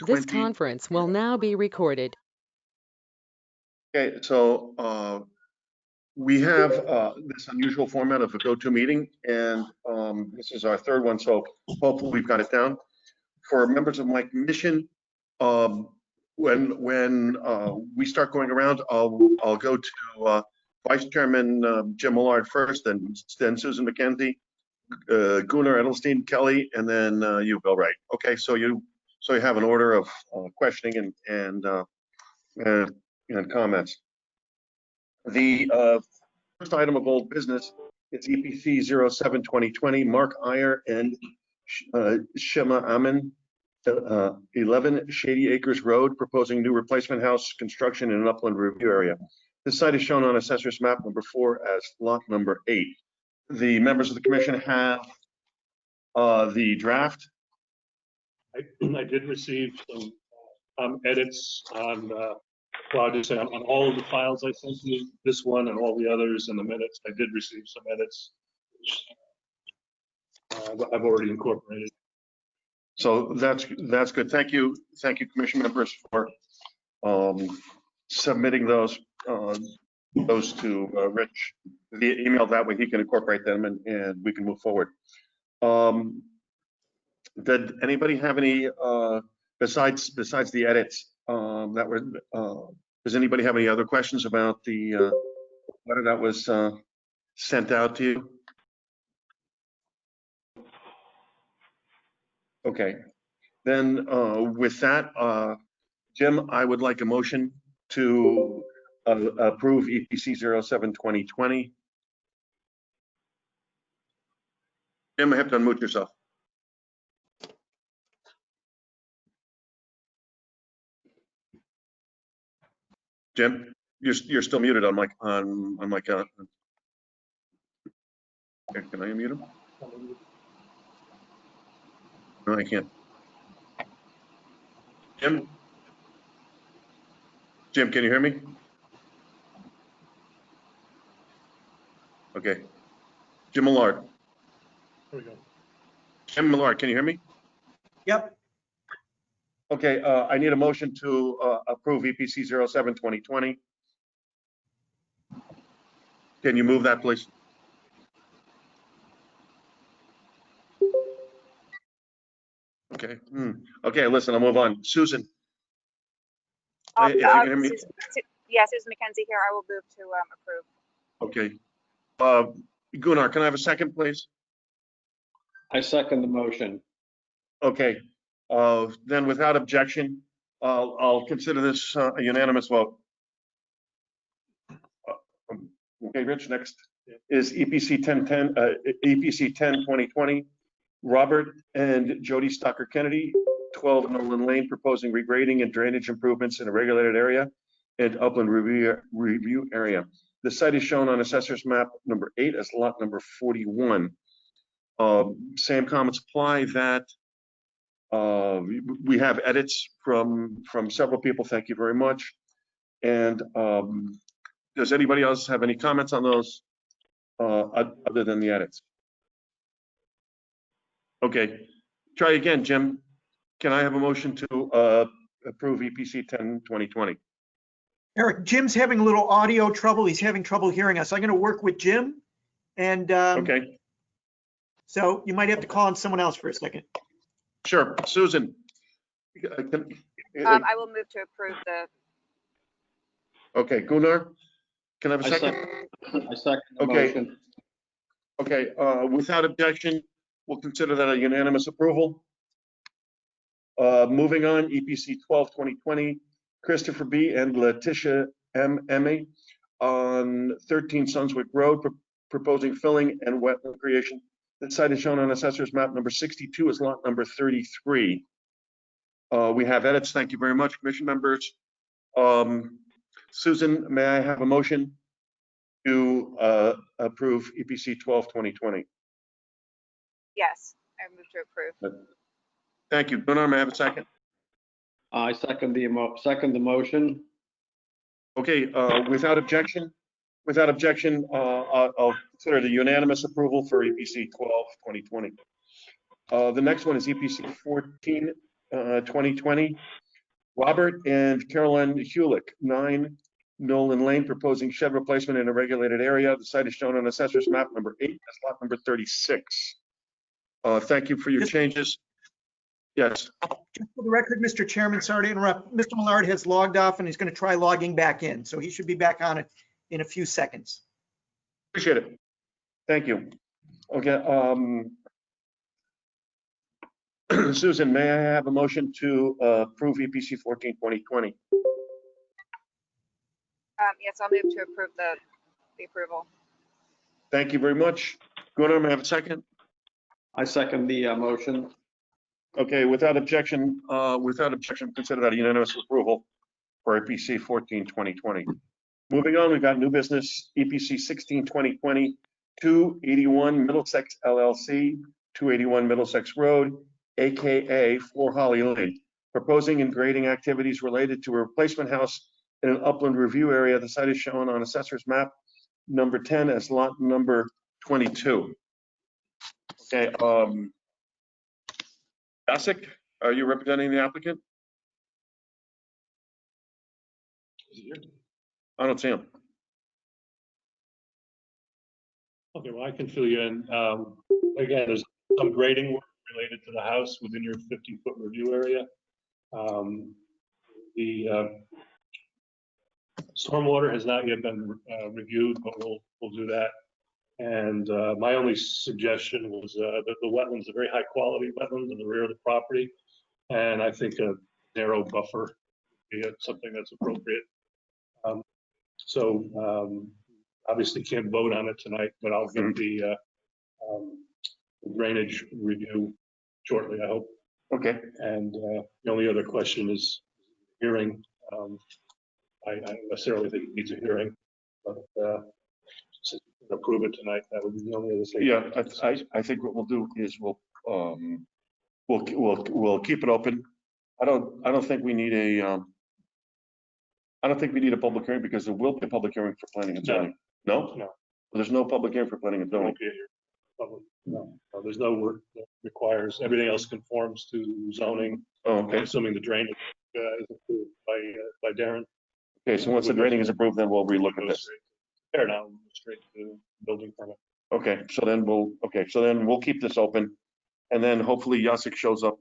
This conference will now be recorded. Okay, so we have this unusual format of a go-to meeting, and this is our third one, so hopefully we've got it down. For members of my commission, when we start going around, I'll go to Vice Chairman Jim Millard first, then Susan McKenzie, Gunnar Edelstein, Kelly, and then you, Bill Wright. Okay, so you have an order of questioning and comments. The first item of old business is EPC 07-2020, Mark Iyer and Shema Amin, 11 Shady Acres Road, proposing new replacement house construction in an upland review area. This site is shown on Assessor's Map number 4 as lot number 8. The members of the commission have the draft. I did receive some edits on, well, I'll just say on all of the files I sent you, this one and all the others in the minutes. I did receive some edits, which I've already incorporated. So that's good. Thank you, commission members, for submitting those to Rich via email. That way he can incorporate them and we can move forward. Did anybody have any besides the edits that were? Does anybody have any other questions about the letter that was sent out to you? Okay, then with that, Jim, I would like a motion to approve EPC 07-2020. Jim, I have to unmute yourself. Jim, you're still muted on my okay, can I unmute him? No, I can't. Jim, can you hear me? Okay. Jim Millard. There we go. Jim Millard, can you hear me? Yep. Okay, I need a motion to approve EPC 07-2020. Can you move that, please? Okay. Okay, listen, I'll move on. Susan. If you can hear me. Yeah, Susan McKenzie here. I will move to approve. Okay. Gunnar, can I have a second, please? I second the motion. Okay. Then without objection, I'll consider this a unanimous vote. Okay, Rich, next is EPC 10-2020, Robert and Jody Stocker Kennedy, 12 Nolan Lane, proposing regrading and drainage improvements in a regulated area and upland review area. The site is shown on Assessor's Map number 8 as lot number 41. Same comments apply. That we have edits from several people. Thank you very much. And does anybody else have any comments on those other than the edits? Okay, try again, Jim. Can I have a motion to approve EPC 10-2020? Eric, Jim's having a little audio trouble. He's having trouble hearing us. I'm going to work with Jim. And okay. So you might have to call on someone else for a second. Sure. Susan. I will move to approve the. Okay, Gunnar, can I have a second? I second the okay. Motion. Okay, without objection, we'll consider that a unanimous approval. Moving on, EPC 12-2020, Christopher B. and Letitia M. Emmy on 13 Sunswick Road, proposing filling and wetland creation. That site is shown on Assessor's Map number 62 as lot number 33. We have edits. Thank you very much, commission members. Susan, may I have a motion to approve EPC 12-2020? Yes, I move to approve. Thank you. Gunnar, may I have a second? I second the motion. Okay, without objection, I'll consider the unanimous approval for EPC 12-2020. The next one is EPC 2020. Robert and Carolyn Hulick, 9 Nolan Lane, proposing shed replacement in a regulated area. The site is shown on assessor's map number 8, that's lot number 36. Thank you for your changes. Yes, Just for the record, Mr. Chairman, sorry to interrupt. Mr. Millard has logged off and he's going to try logging back in. So he should be back on it in a few seconds. appreciate it. Thank you. Okay, Susan, may I have a motion to approve EPC 14-2020? Yes, I'll move to approve the approval. Thank you very much. Gunnar, may I have a second? I second the motion. Okay, without objection, consider that a unanimous approval for EPC 14-2020. Moving on, we've got new business, EPC 16-2020, 281 Middlesex LLC, 281 Middlesex Road, AKA 4 Holly Lane, proposing and grading activities related to a replacement house in an upland review area. The site is shown on assessor's map number 10 as lot number 22. Okay, Jacek, are you representing the applicant? I don't see him. Okay, well, I can fill you in. Again, there's some grading work related to the house within your 50-foot review area. The stormwater has not yet been reviewed, but we'll do that. And my only suggestion was that the wetlands are very high quality wetlands in the rear of the property. And I think a narrow buffer would be something that's appropriate. Obviously can't vote on it tonight, but I'll get the drainage review shortly, I hope. Okay. And the only other question is hearing. I don't necessarily think it needs a hearing, but since we can approve it tonight, that would be the only other thing. Yeah, I think what we'll do is we'll keep it open. I don't think we need a public hearing because there will be a public hearing for planning and zoning. No? No. There's no public hearing for planning and zoning. No, there's no work that requires, everything else conforms to zoning. Oh, okay. Assuming the drainage is approved by Darren. Okay, so once the drainage is approved, then we'll relook at this. Fair now, straight to building permit. Okay, so then we'll keep this open, and then hopefully Jacek shows up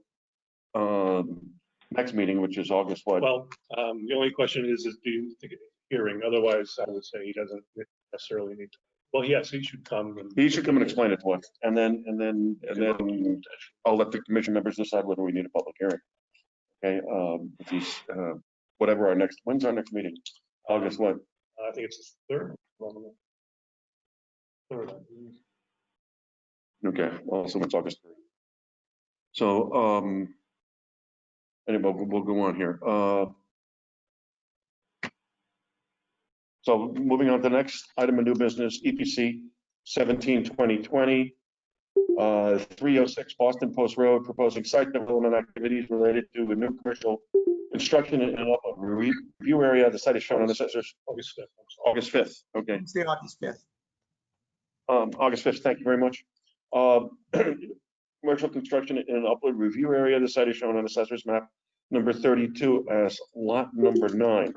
next meeting, which is August what? Well, the only question is do you think it's a hearing? Otherwise, I would say he doesn't necessarily need to. Well, yes, he should come. He should come and explain it to us, and then I'll let the commission members decide whether we need a public hearing. Okay, if he's whatever our next. When's our next meeting? August what? I think it's the 3rd. Okay, well, so it's August 3rd. So anyway, we'll go on here. So moving on to the next item of new business, EPC 17-2020, 306 Boston Post Road, proposing site development activities related to a new commercial construction in a review area. The site is shown on the assessor's August 5th. August 5th. Okay. Wednesday, August 5th. August 5th. Thank you very much. Commercial construction in an upland review area. The site is shown on assessor's map number 32 as lot number 9.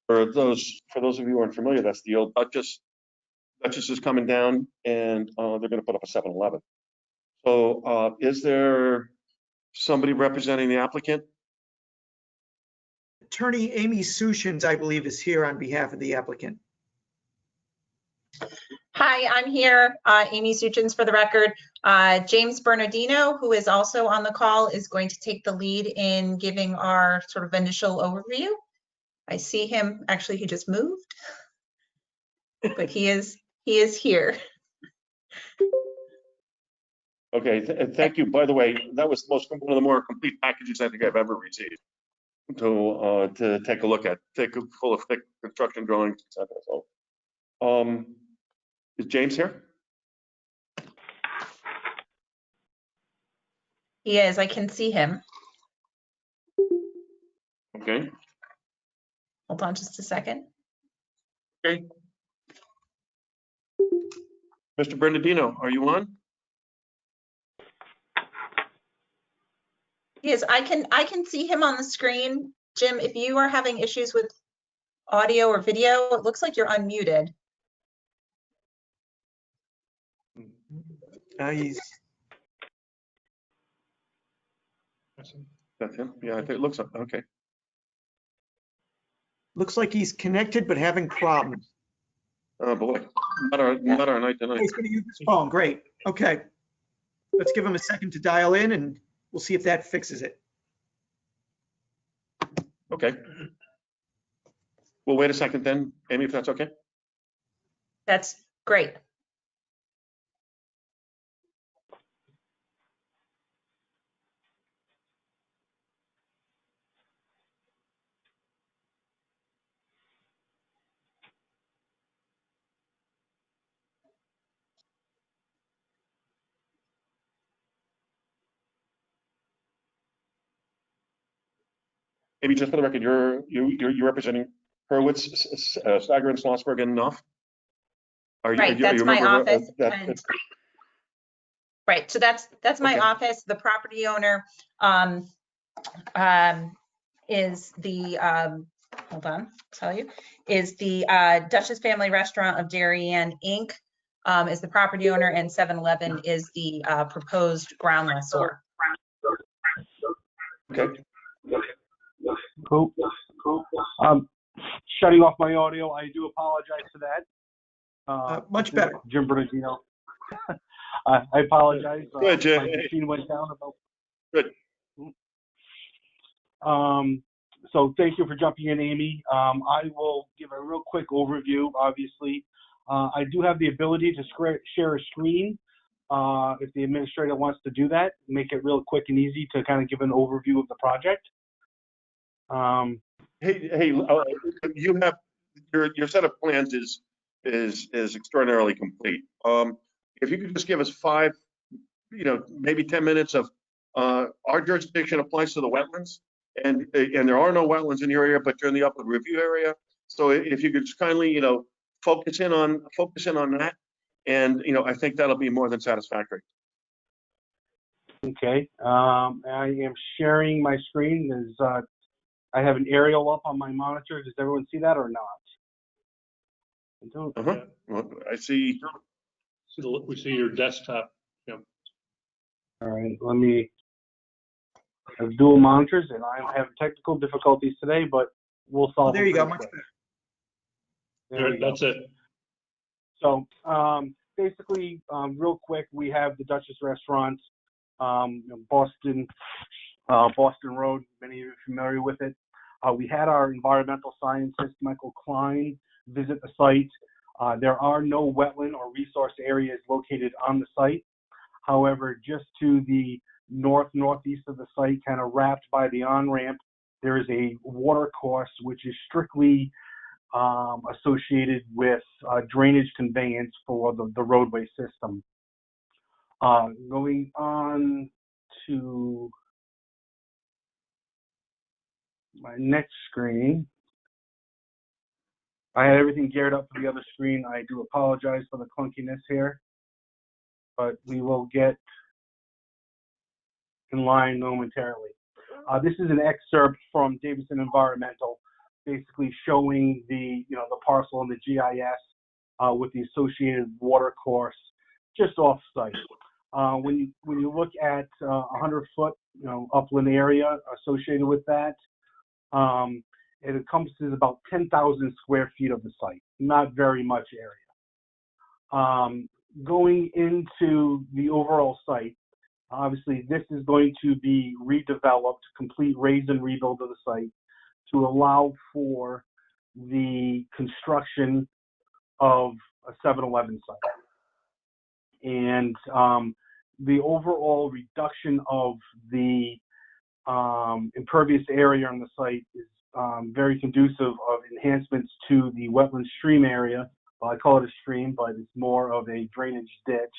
For those of you who aren't familiar, that's the old Duchess. Duchess is coming down, and they're going to put up a 7-Eleven. So, is there somebody representing the applicant? Attorney Amy Sushins, I believe, is here on behalf of the applicant. Hi, I'm here, Amy Suchins for the record. James Bernardino, who is also on the call, is going to take the lead in giving our sort of initial overview. I see him, actually, he just moved, but he is here. Okay, thank you. By the way, that was one of the more complete packages I think I've ever received to take a look at, full of thick construction drawings, etc. So, is James here? He is, I can see him. Okay. Hold on just a second. Okay. Mr. Bernardino, are you on? Yes, I can see him on the screen. Jim, if you are having issues with audio or video, it looks like you're unmuted. He's, That's him? Yeah, I think it looks like, okay. looks like he's connected but having problems. Oh, boy. Not our night Oh, tonight. he's going to use his phone. Great. Okay. Let's give him a second to dial in and we'll see if that fixes it. Okay. Well, wait a second then, Amy, if that's okay. That's great. Amy, just for the record, you're representing Hurwitz, Steiger, and Schlossberg and Knopf? Right, that's my office. That, Right, so that's my Okay. office. The property owner is the, hold on, tell you, is the Duchess Family Restaurant of Darien, Inc. Is the property owner, and 7-Eleven is the proposed ground lessor. Okay. Cool. Shutting off my audio. I do apologize for that. Much This is better. Jim Bernardino. I apologize. Good, Jim. My machine went down about. Good. So thank you for jumping in, Amy. I will give a real quick overview. Obviously, I do have the ability to share a screen if the administrator wants to do that. Make it real quick and easy to kind of give an overview of the project. Hey, you have your set of plans is extraordinarily complete. If you could just give us 5, maybe 10 minutes of our jurisdiction applies to the wetlands, and there are no wetlands in your area, but you're in the upland review area. So if you could just kindly focus in on that, and I think that'll be more than satisfactory. Okay. I am sharing my screen. There's I have an aerial up on my monitor. Does everyone see that or not? I don't. Uh-huh. Well, I see. We see your desktop. All right, let me have dual monitors, and I'm having technical difficulties today, but we'll solve There it you go. pretty Much quick. better. There we go. That's it. So basically, real quick, we have the Duchess Restaurant, Boston Road. Many of you are familiar with it. We had our environmental scientist, Michael Klein, visit the site. There are no wetland or resource areas located on the site. However, just to the northeast of the site, kind of wrapped by the on-ramp, there is a water course which is strictly associated with drainage conveyance for the roadway system. Going on to my next screen. I had everything geared up for the other screen. I do apologize for the clunkiness here, but we will get in line momentarily. This is an excerpt from Davidson Environmental, basically showing the the parcel and the GIS with the associated water course just off site. When you look at 100-foot upland area associated with that, it encompasses about 10,000 square feet of the site. Not very much area. Going into the overall site, obviously this is going to be redeveloped, complete raise and rebuild of the site to allow for the construction of a 7-Eleven site. And the overall reduction of the impervious area on the site is very conducive of enhancements to the wetland stream area. Well, I call it a stream, but it's more of a drainage ditch,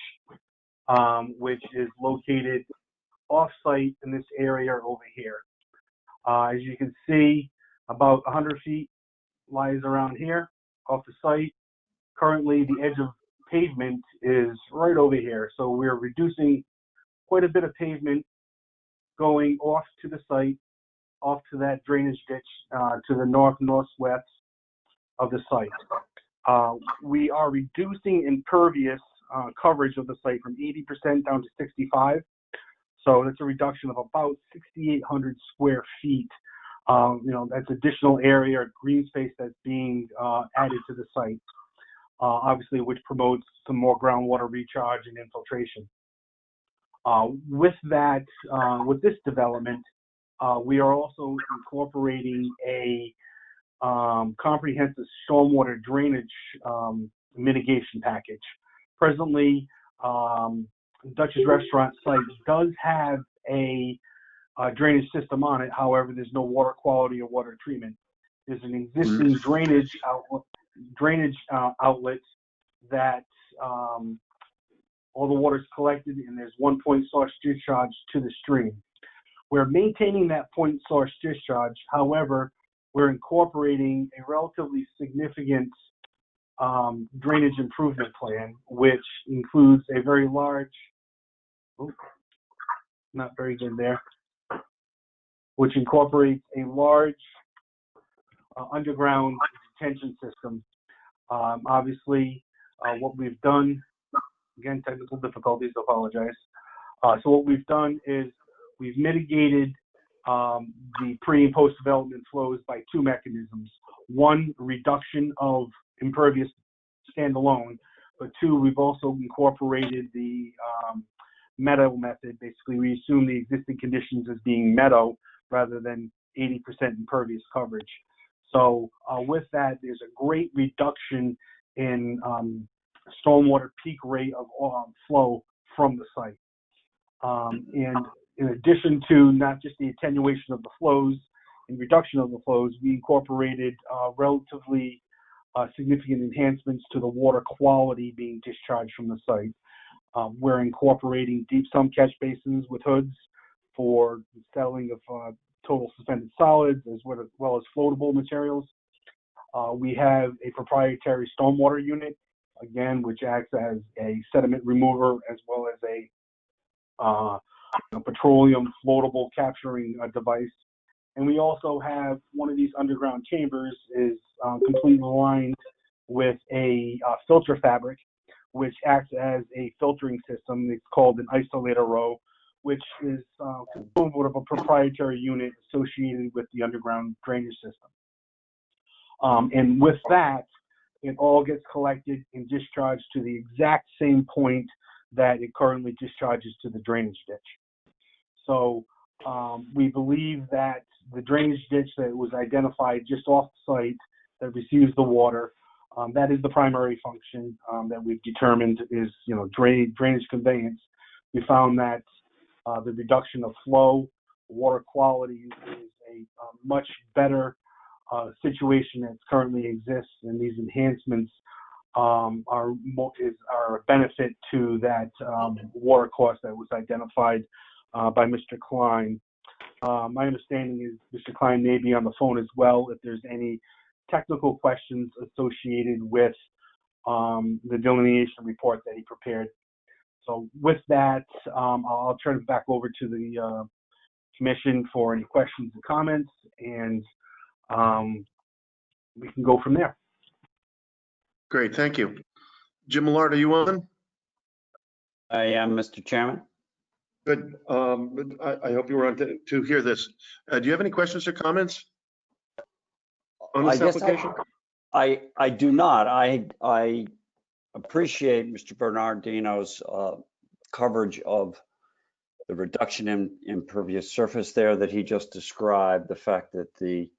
which is located off-site in this area over here. As you can see, about 100 feet lies around here off the site. Currently, the edge of pavement is right over here, so we're reducing quite a bit of pavement going off to the site, off to that drainage ditch to the northwest of the site. We are reducing impervious coverage of the site from 80% down to 65. So that's a reduction of about 6,800 square feet. That's additional area or green space that's being added to the site, obviously, which promotes some more groundwater recharge and infiltration. With this development, we are also incorporating a comprehensive stormwater drainage mitigation package. Presently, Dutch's restaurant site does have a drainage system on it. However, there's no water quality or water treatment. There's an existing drainage outlet that all the water is collected, and there's one point source discharge to the stream. We're maintaining that point source discharge. However, we're incorporating a relatively significant drainage improvement plan, which includes a very large, not very good there, which incorporates a large underground detention system. Obviously, what we've done, again, technical difficulties, apologize. So what we've done is we've mitigated the pre and post development flows by two mechanisms. One, reduction of impervious standalone, but two, we've also incorporated the meadow method. Basically, we assume the existing conditions as being meadow rather than 80% impervious coverage. So with that, there's a great reduction in stormwater peak rate of flow from the site. And in addition to not just the attenuation of the flows and reduction of the flows, we incorporated relatively significant enhancements to the water quality being discharged from the site. We're incorporating deep sump catch basins with hoods for settling of total suspended solids as well as floatable materials. We have a proprietary stormwater unit, again, which acts as a sediment remover as well as a petroleum floatable capturing device. And we also have one of these underground chambers is completely lined with a filter fabric, which acts as a filtering system. It's called an isolator row, which is sort of a proprietary unit associated with the underground drainage system. And with that, it all gets collected and discharged to the exact same point that it currently discharges to the drainage ditch. So we believe that the drainage ditch that was identified just off the site that receives the water, that is the primary function that we've determined is, drainage conveyance. We found that the reduction of flow, water quality is a much better situation that currently exists, and these enhancements are a benefit to that water cost that was identified by Mr. Klein. My understanding is Mr. Klein may be on the phone as well if there's any technical questions associated with the delineation report that he prepared. So with that, I'll turn it back over to the commission for any questions and comments, and we can go from there. Great, thank you. Jim Millard, are you on? I am, Mr. Chairman. Good. I hope you were on to hear this. Do you have any questions or comments on this application? I do not. I appreciate Mr. Bernardino's coverage of the reduction in impervious surface there that he just described, the fact that the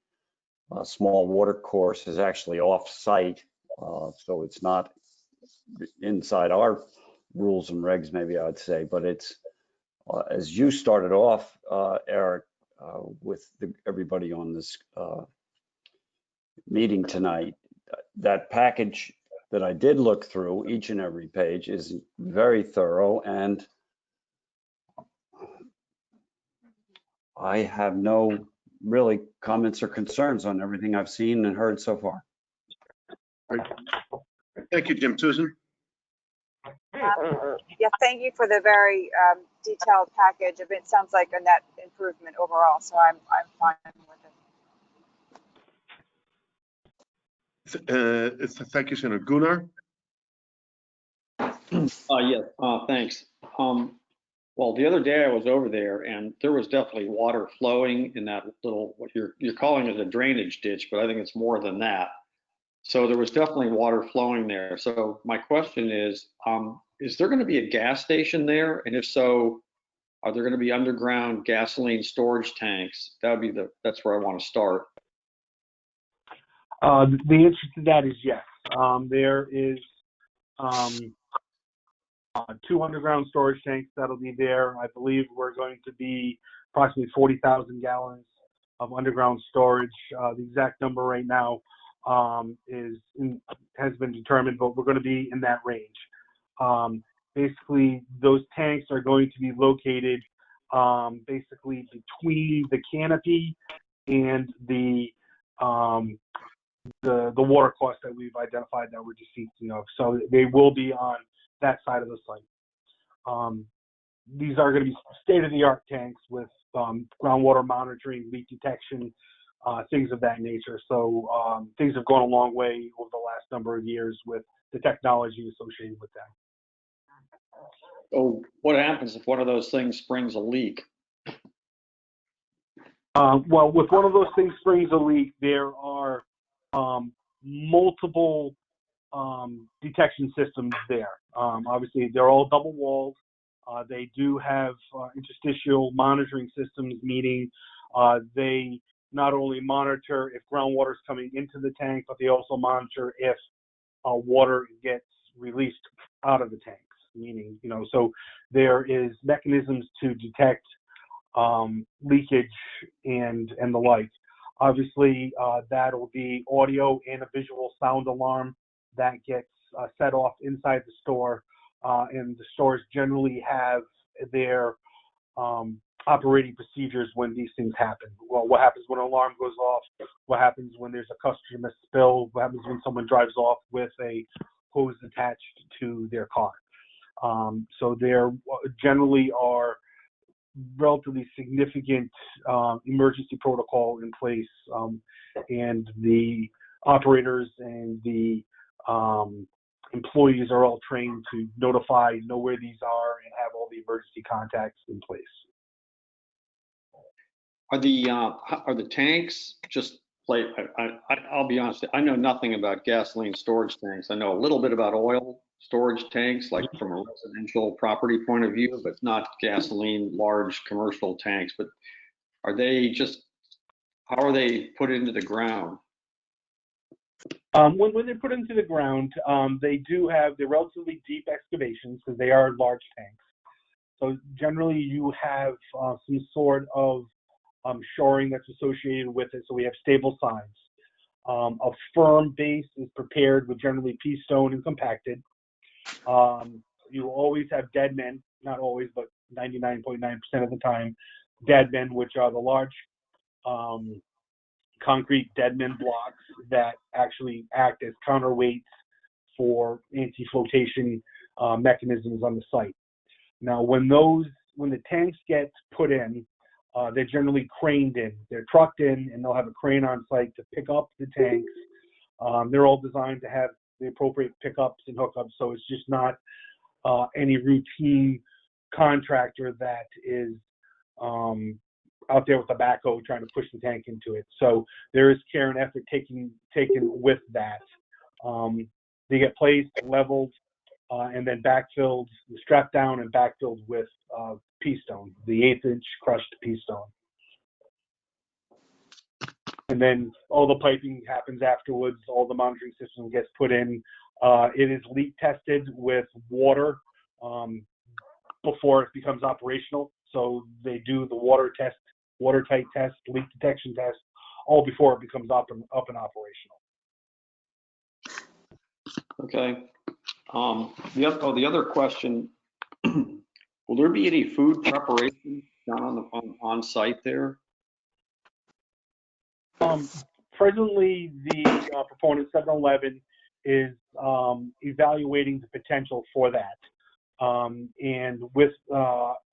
small water course is actually off-site, so it's not inside our rules and regs, maybe I would say, but it's, as you started off, Eric, with everybody on this meeting tonight, that package that I did look through, each and every page, is very thorough, and I have no really comments or concerns on everything I've seen and heard so far. Great. Thank you, Jim. Susan? Yeah, thank you for the very detailed package. It sounds like a net improvement overall, so I'm fine with it. Thank you, Senator Gunnar. Yes, thanks. Well, the other day I was over there and there was definitely water flowing in that little, what you're calling it a drainage ditch, but I think it's more than that. So there was definitely water flowing there. So my question is there going to be a gas station there? And if so, are there going to be underground gasoline storage tanks? That's where I want to start. The answer to that is yes. There is 2 underground storage tanks that'll be there. I believe we're going to be approximately 40,000 gallons of underground storage. The exact number right now has been determined, but we're going to be in that range. Basically, those tanks are going to be located basically between the canopy and the water course that we've identified that we're just speaking of. So they will be on that side of the site. These are going to be state-of-the-art tanks with groundwater monitoring, leak detection, things of that nature. So things have gone a long way over the last number of years with the technology associated with them. So what happens if one of those things springs a leak? Well, with one of those things springs a leak, there are multiple detection systems there. Obviously, they're all double walled. They do have interstitial monitoring systems, meaning they not only monitor if groundwater is coming into the tank, but they also monitor if water gets released out of the tanks. Meaning, so there is mechanisms to detect leakage and the like. Obviously, that'll be audio and a visual sound alarm that gets set off inside the store, and the stores generally have their operating procedures when these things happen. Well, what happens when an alarm goes off? What happens when there's a customer spill? What happens when someone drives off with a hose attached to their car? So there generally are relatively significant emergency protocol in place, and the operators and the employees are all trained to notify, know where these are, and have all the emergency contacts in place. Are the tanks just like, I'll be honest, I know nothing about gasoline storage tanks. I know a little bit about oil storage tanks, like from a residential property point of view, but not gasoline, large commercial tanks. But how are they put into the ground? When they're put into the ground, they're relatively deep excavations because they are large tanks. So generally you have some sort of shoring that's associated with it. So we have stable sides. A firm base is prepared with generally pea stone and compacted. You always have dead men, not always, but 99.9% of the time, dead men, which are the large concrete dead men blocks that actually act as counterweights for anti-flotation mechanisms on the site. Now, when the tanks get put in, they're generally craned in. They're trucked in, and they'll have a crane on site to pick up the tanks. They're all designed to have the appropriate pickups and hookups, so it's just not any routine contractor that is out there with a backhoe trying to push the tank into it. So there is care and effort taken with that. They get placed, leveled, and then backfilled, strapped down and backfilled with pea stone, the 1/8-inch crushed pea stone. And then all the piping happens afterwards. All the monitoring system gets put in. It is leak tested with water before it becomes operational. So they do the water test, watertight test, leak detection test, all before it becomes up and operational. Okay. The other question, will there be any food preparation done on site there? Presently, the proponent 7-Eleven is evaluating the potential for that. And with,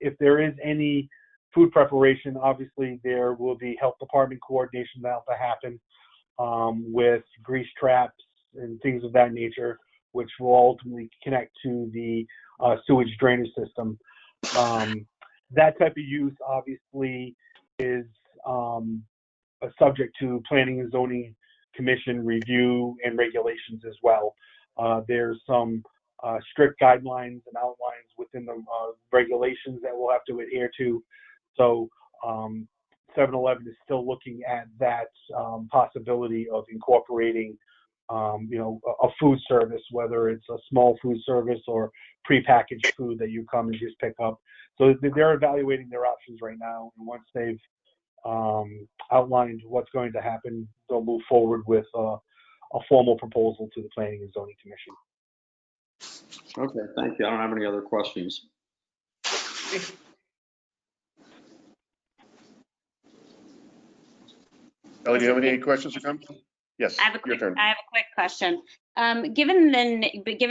if there is any food preparation, obviously there will be health department coordination that will happen with grease traps and things of that nature, which will ultimately connect to the sewage drainage system. That type of use obviously is subject to Planning and Zoning Commission review and regulations as well. There's some strict guidelines and outlines within the regulations that we'll have to adhere to. So 7-Eleven is still looking at that possibility of incorporating, a food service, whether it's a small food service or prepackaged food that you come and just pick up. So they're evaluating their options right now. And once they've outlined what's going to happen, they'll move forward with a formal proposal to the Planning and Zoning Commission. Okay, thank you. I don't have any other questions. Ellie, do you have any questions or comments? Yes, I have a your quick, turn. I have a quick question. Given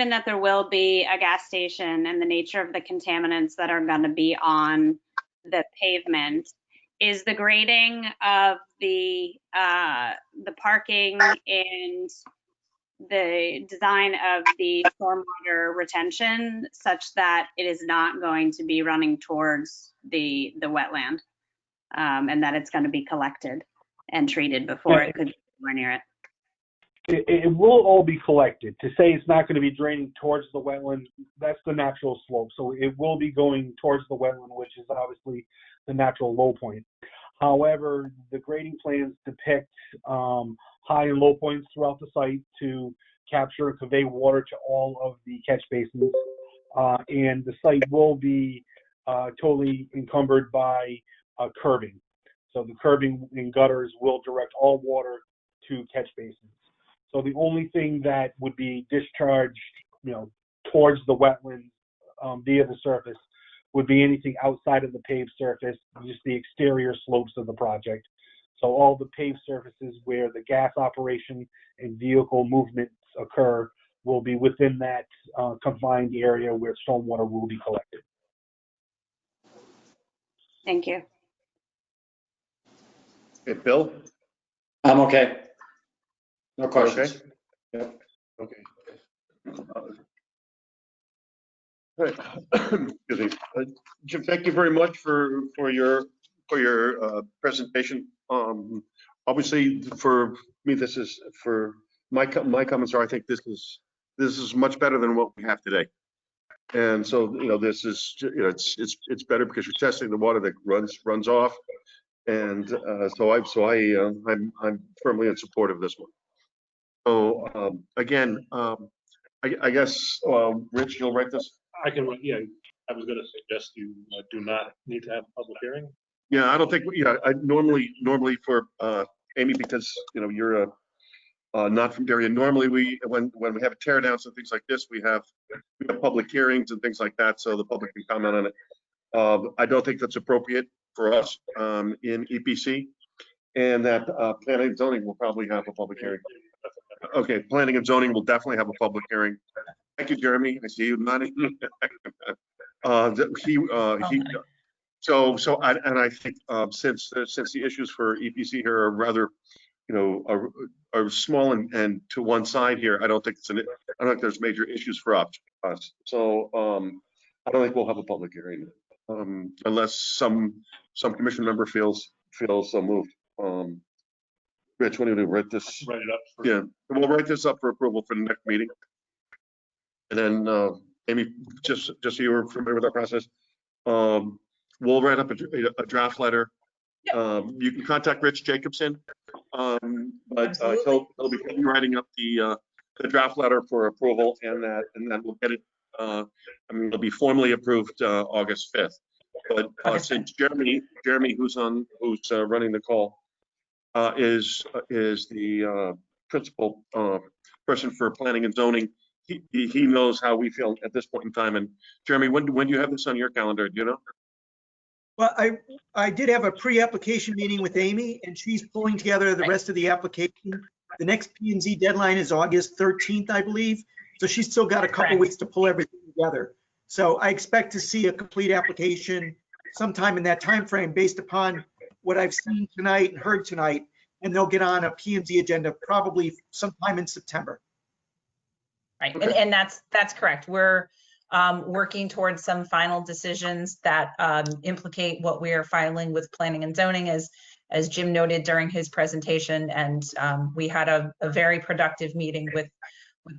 that there will be a gas station and the nature of the contaminants that are going to be on the pavement, is the grading of the parking and the design of the stormwater retention such that it is not going to be running towards the wetland, and that it's going to be collected and treated before it could be anywhere near it? It will all be collected. To say it's not going to be draining towards the wetland, that's the natural slope. So it will be going towards the wetland, which is obviously the natural low point. However, the grading plans depict high and low points throughout the site to capture and convey water to all of the catch basins. And the site will be totally encumbered by curbing. So the curbing and gutters will direct all water to catch basins. So the only thing that would be discharged, towards the wetlands via the surface would be anything outside of the paved surface, just the exterior slopes of the project. So all the paved surfaces where the gas operation and vehicle movements occur will be within that confined area where stormwater will be collected. Thank you. Okay, Bill? I'm okay. No You questions. Okay. Yep. Okay. All right. Excuse me. Jim, thank you very much for your presentation. Obviously, for me, this is for my comments are. I think this is much better than what we have today. And so this is it's better because you're testing the water that runs off, and so I'm firmly in support of this one. So again, I guess Rich, you'll write this. I can, yeah, I was going to suggest you do not need to have a public hearing. Yeah, I don't think. Yeah, I normally for Amy, because you're not from the area. Normally when we have tear downs and things like this, we have public hearings and things like that, so the public can comment on it. I don't think that's appropriate for us in EPC, and that planning and zoning will probably have a public hearing. Okay, planning and zoning will definitely have a public hearing. Thank you, Jeremy. I see you nodding. I think since the issues for EPC here are rather, are small and to one side here, I don't think there's major issues for us. So I don't think we'll have a public hearing unless some commission member feels so moved. Rich, what do you do? Write this. Write it up. Yeah, we'll write this up for approval for the next meeting. And then Amy, just so you were familiar with our process, we'll write up a draft letter. You can contact Rich Jacobson, but he'll be writing up the draft letter for approval, and then we'll get it. It'll be formally approved August 5th. But since Jeremy, who's running the call, is the principal person for planning and zoning. He knows how we feel at this point in time. And Jeremy, when do you have this on your calendar? Do you know? Well, I did have a pre-application meeting with Amy, and she's pulling together the rest of the application. The next P&Z deadline is August 13th, I believe. So she's still got a couple weeks to pull everything together. So I expect to see a complete application sometime in that time frame, based upon what I've seen tonight and heard tonight. And they'll get on a P&Z agenda probably sometime in September. Right, Okay. and that's correct. We're working towards some final decisions that implicate what we are filing with planning and zoning, as Jim noted during his presentation. And we had a very productive meeting with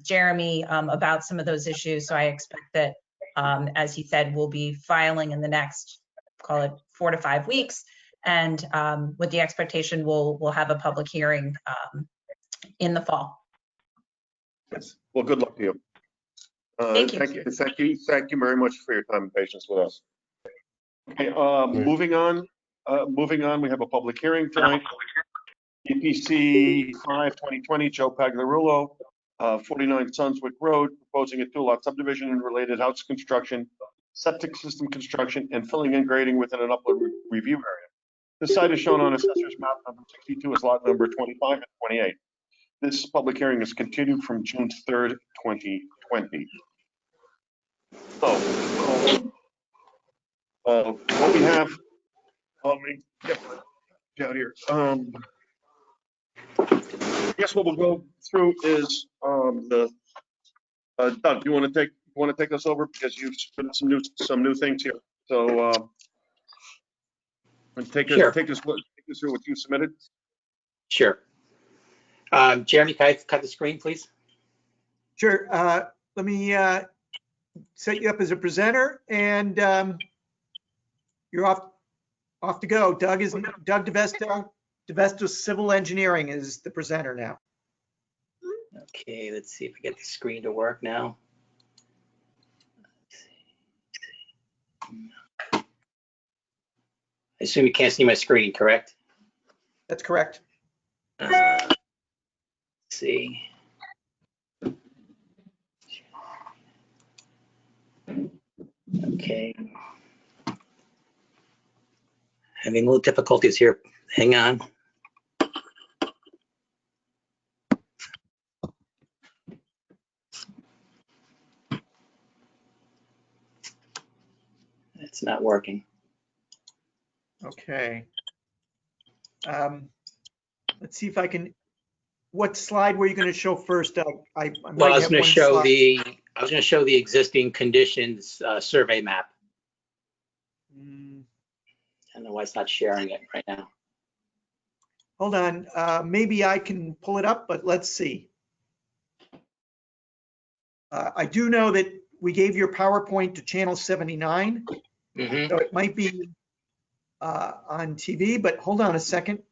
Jeremy about some of those issues. So I expect that, as he said, we'll be filing in the next, call it 4 to 5 weeks. And with the expectation we'll have a public hearing in the fall. Yes. Well, good luck to you. Thank you. Thank you very much for your time and patience with us. Okay, moving on, we have a public hearing tonight. EPC 5/2020, Joe Pagliarulo, 49 Sunswick Road, proposing a 2-lot subdivision and related house construction, septic system construction, and filling and grading within an upland review area. The site is shown on Assessor's Map number 62 as lot number 25 and 28. This public hearing is continued from June 3rd, 2020. So, what we have, let me get down here. I guess what we'll go through is Doug, do you want to take us over, because you've put some new things here. So take us through what you submitted. Sure. Jeremy, can I cut the screen, please? Sure. Let me set you up as a presenter, and you're off to go. Doug DeVesto Civil Engineering is the presenter now. Okay, let's see if I get the screen to work now. I assume you can't see my screen, correct? That's correct. Let's see. Okay. Having a little difficulties here. Hang on. It's not working. Okay. Let's see if I can. What slide were you going to show first, Doug? I was going to show the existing conditions survey map. I don't know why it's not sharing it right now. Hold on. Maybe I can pull it up, but let's see. I do know that we gave your PowerPoint to channel 79. So it might be on TV, but hold on a second.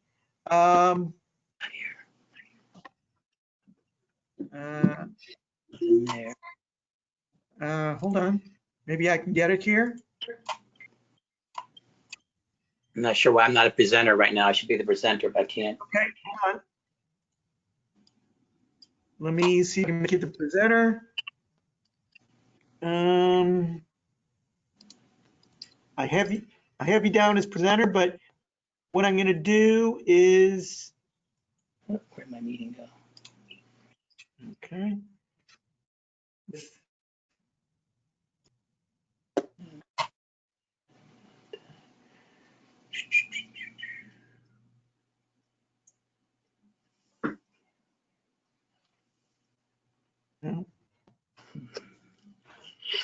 Hold on. Maybe I can get it here. I'm not sure why I'm not a presenter right now. I should be the presenter, but I can't. Okay, hold on. Let me see if I can make it the presenter. I have you down as presenter, but what I'm going to do is. Where'd my meeting go? Okay.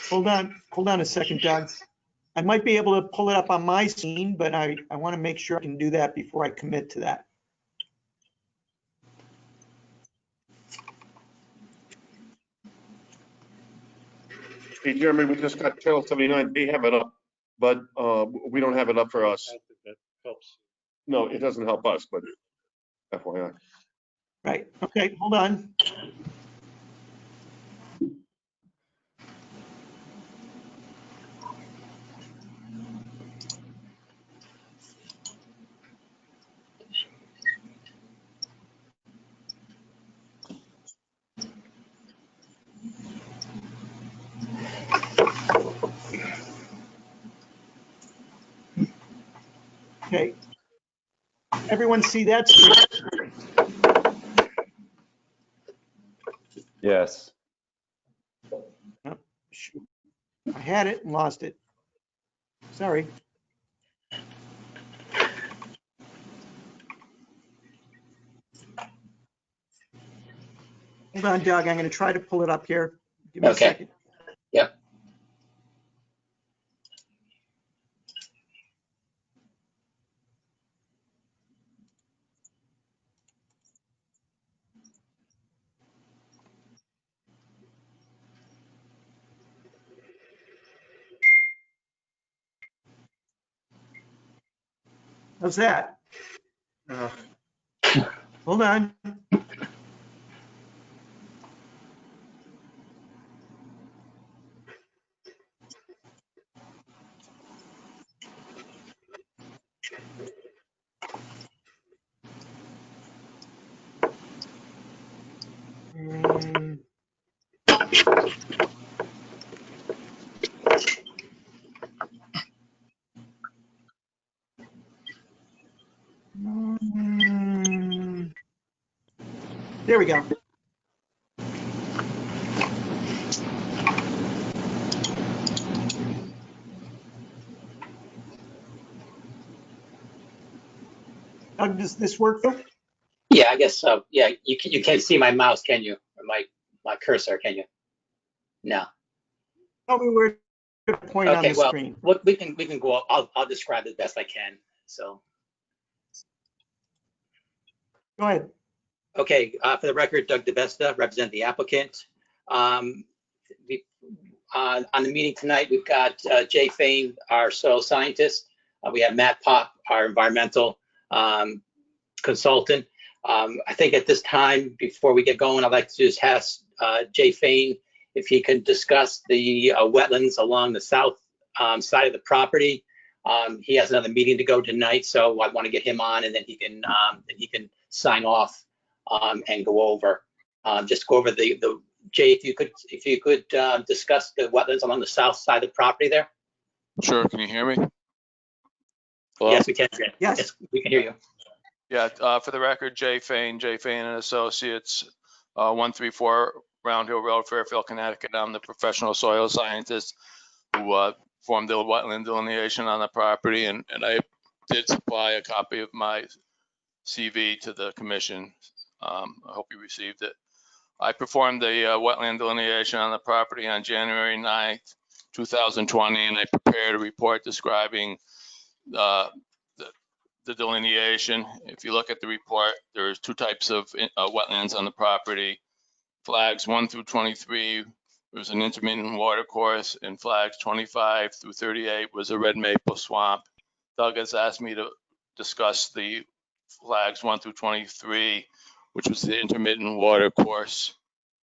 Hold on a second, Doug. I might be able to pull it up on my screen, but I want to make sure I can do that before I commit to that. Hey, Jeremy, we just got channel 79. They have it up, but we don't have it up for us. That helps. No, it doesn't help us, but FYI. Right. Okay, hold on. Okay. Everyone see that screen? Yes. Oh, shoot. I had it and lost it. Sorry. Hold on, Doug. I'm going to try to pull it up here. Give me a Okay. second. Yep. How's that? Hold on. Mm. There we go. Doug, does this work? Yeah, I guess so. Yeah, you can't see my mouse, can you? Or my cursor, can you? No. Tell me where to point on Okay, the well, screen. we can go. I'll describe it best I can. So, Go ahead. okay, for the record, Doug DeVesta, represent the applicant. On the meeting tonight, we've got Jay Fain, our soil scientist. We have Matt Pop, our environmental consultant. I think at this time, before we get going, I'd like to just ask Jay Fain if he can discuss the wetlands along the south side of the property. He has another meeting to go tonight, so I want to get him on, and then he can sign off and go over just go over the Jay, if you could discuss the wetlands along the south side of the property there. Sure. Can you hear me? Hello? Yes, we can. Jay. Yes. We can hear you. Yeah. For the record, Jay Fain and Associates, 134 Round Hill Road, Fairfield, Connecticut. I'm the professional soil scientist who formed the wetland delineation on the property, and I did supply a copy of my CV to the commission. I hope you received it. I performed the wetland delineation on the property on January 9th, 2020, and I prepared a report describing the delineation. If you look at the report, there's two types of wetlands on the property. Flags 1 through 23 was an intermittent water course, and flags 25 through 38 was a red maple swamp. Doug has asked me to discuss the flags 1 through 23, which was the intermittent water course.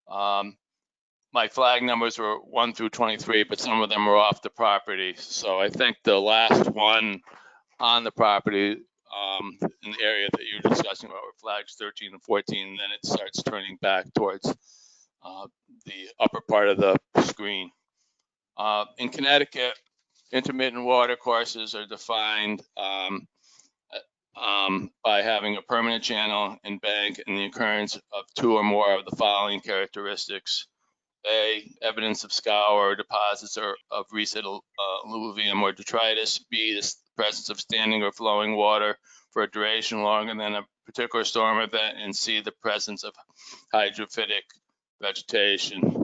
My flag numbers were 1 through 23, but some of them were off the property. So I think the last one on the property in the area that you're discussing about were flags 13 and 14, and then it starts turning back towards the upper part of the screen. In Connecticut, intermittent water courses are defined by having a permanent channel and bank and the occurrence of two or more of the following characteristics. A, evidence of scour or deposits of recent alluvium or detritus. B, the presence of standing or flowing water for a duration longer than a particular storm event. And C, the presence of hydrophytic vegetation.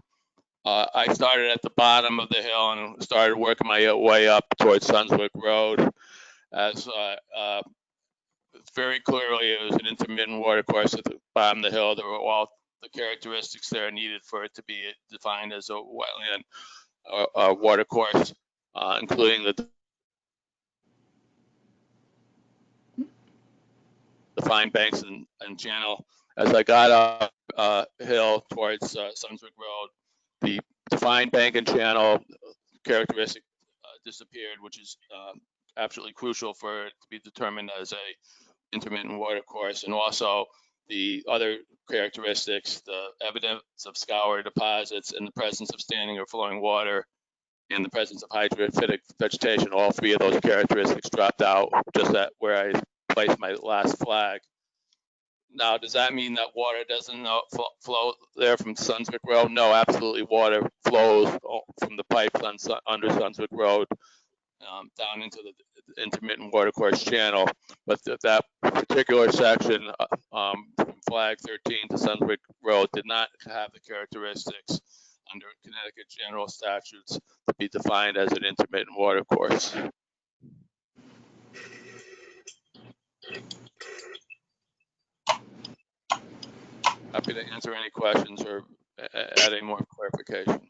I started at the bottom of the hill and started working my way up towards Sunswick Road. As very clearly, it was an intermittent water course at the bottom of the hill. There were all the characteristics there needed for it to be defined as a wetland water course, including the defined banks and channel. As I got up hill towards Sunswick Road, the defined bank and channel characteristic disappeared, which is absolutely crucial for it to be determined as a intermittent water course. And also the other characteristics, the evidence of scour deposits and the presence of standing or flowing water and the presence of hydrophytic vegetation, all three of those characteristics dropped out just at where I placed my last flag. Now, does that mean that water doesn't flow there from Sunswick Road? No, absolutely water flows from the pipes under Sunswick Road down into the intermittent watercourse channel. But that particular section from Flag 13 to Sunswick Road did not have the characteristics under Connecticut general statutes to be defined as an intermittent watercourse. Happy to answer any questions or add any more clarification.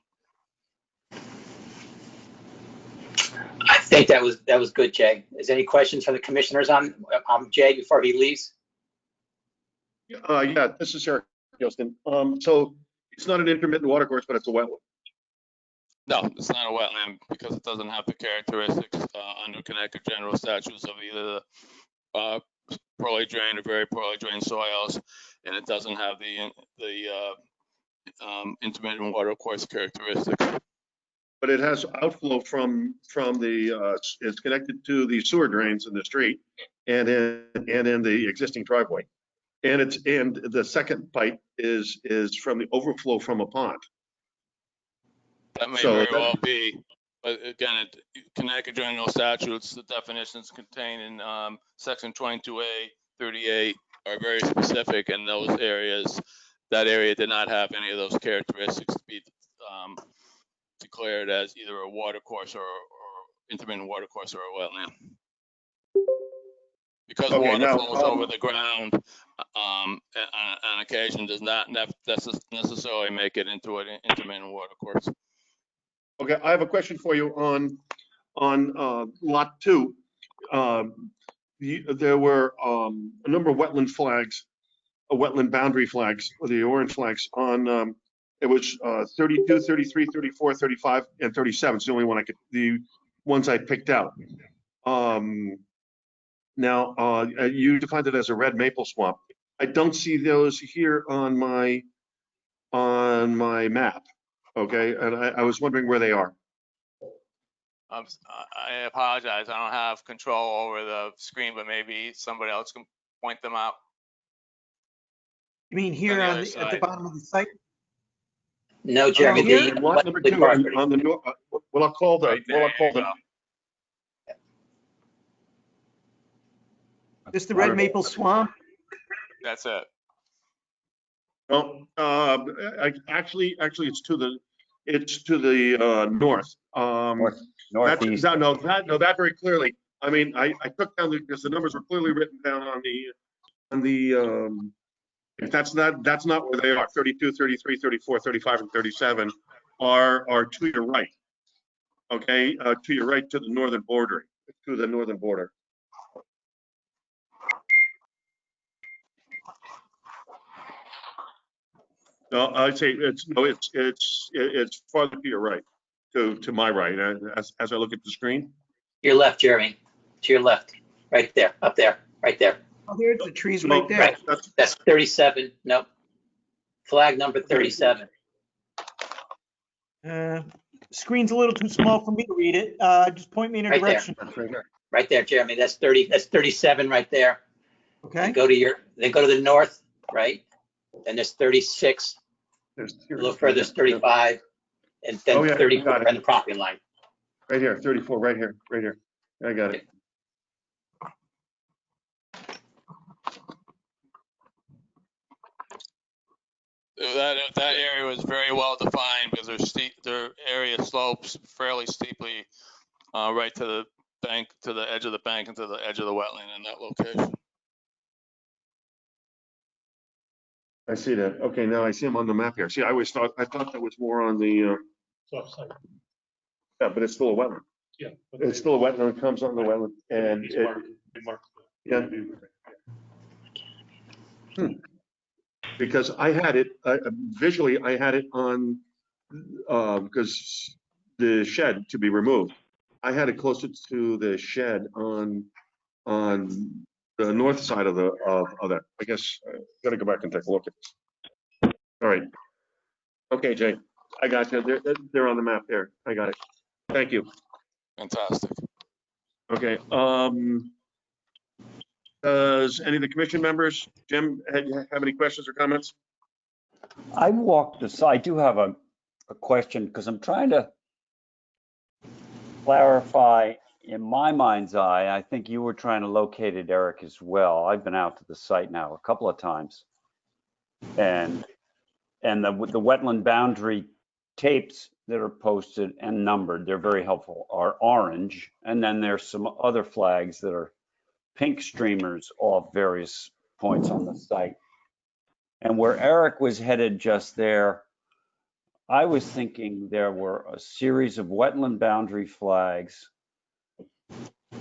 I think that was good, Jay. Is there any questions from the commissioners on Jay before he leaves? Yeah, this is Eric Houston. So it's not an intermittent watercourse, but it's a wetland. No, it's not a wetland because it doesn't have the characteristics under Connecticut general statutes of either the poorly drained or very poorly drained soils, and it doesn't have the intermittent watercourse characteristics. But it has outflow from the, it's connected to the sewer drains in the street and in the existing driveway. And the second pipe is from the overflow from a pond. That may very well be, but again, Connecticut general statutes, the definitions contained in section 22A 38 are very specific in those areas. That area did not have any of those characteristics to be declared as either a watercourse or intermittent watercourse or a wetland. Because water flows over the ground on occasion does not necessarily make it into an intermittent watercourse. Okay, I have a question for you on lot 2. There were a number of wetland flags, wetland boundary flags, or the orange flags on, it was 32, 33, 34, 35, and 37. It's the only one the ones I picked out. Now, you defined it as a red maple swamp. I don't see those here on my map. Okay, and I was wondering where they are. I apologize. I don't have control over the screen, but maybe somebody else can point them out. You mean here at the bottom of the site? No, Jeremy. Lot number 2 on the north. Well, I'll call the. This the red maple swamp? That's it. No, actually, it's to the north. Northeast. That very clearly. I mean, I took down because the numbers were clearly written down on the. If that's not where they are. 32, 33, 34, 35, and 37 are to your right. Okay, to your right, to the northern border. To the northern border. No, I'd say it's farther to your right, to my right, as I look at the screen. Your left, Jeremy. To your left, right there, up there, right there. Oh, here's the trees right there. Right. That's 37. Nope. Flag number 37. Screen's a little too small for me to read it. Just point me in a Right direction. there. Right there, Jeremy. That's 30. That's 37 right there. Okay. Then go to the north, right? Then there's 36. A little further, there's 35, and then 34 on the property line. Right here, 34, right here. I got it. That area was very well defined because their area slopes fairly steeply right to the bank, to the edge of the bank, and to the edge of the wetland in that location. I see that. Okay, now I see them on the map here. See, I thought that was more on the. Soft site. Yeah, but it's still a wetland. Yeah. It's still a wetland. It comes on the wetland, and yeah. Because I had it visually, I had it on because the shed to be removed. I had it closer to the shed on the north side of that. I guess I gotta go back and take a look at this. All right. Okay, Jay, I got you. They're on the map there. I got it. Thank you. Fantastic. Okay. Does any of the commission members, Jim, have any questions or comments? I walked the site. I do have a question because I'm trying to clarify in my mind's eye. I think you were trying to locate it, Eric, as well. I've been out to the site now a couple of times, and the wetland boundary tapes that are posted and numbered, they're very helpful, are orange, and then there's some other flags that are pink streamers off various points on the site. And where Eric was headed just there, I was thinking there were a series of wetland boundary flags.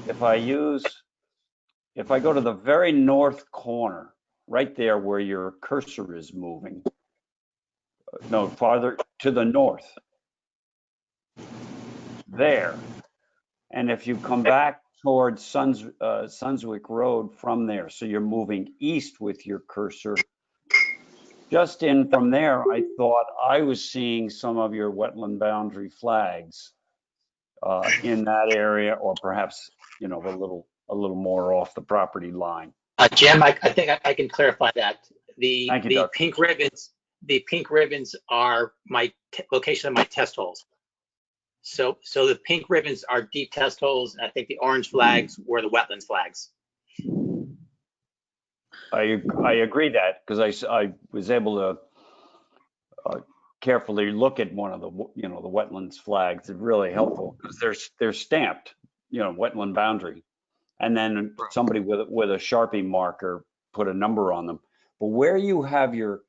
If I go to the very north corner, right there where your cursor is moving, no, farther to the north, there. And if you come back towards Sunswick Road from there, so you're moving east with your cursor, just in from there, I thought I was seeing some of your wetland boundary flags in that area, or perhaps, you know, a little more off the property line. Jim, I think I can clarify that. Thank you, Doug. The pink ribbons are my location of my test holes. So the pink ribbons are deep test holes, and I think the orange flags were the wetlands flags. I agree that because I was able to carefully look at one of the, you know, the wetlands flags. It's really helpful because they're stamped, you know, wetland boundary, and then somebody with a Sharpie marker put a number on them. But where you have your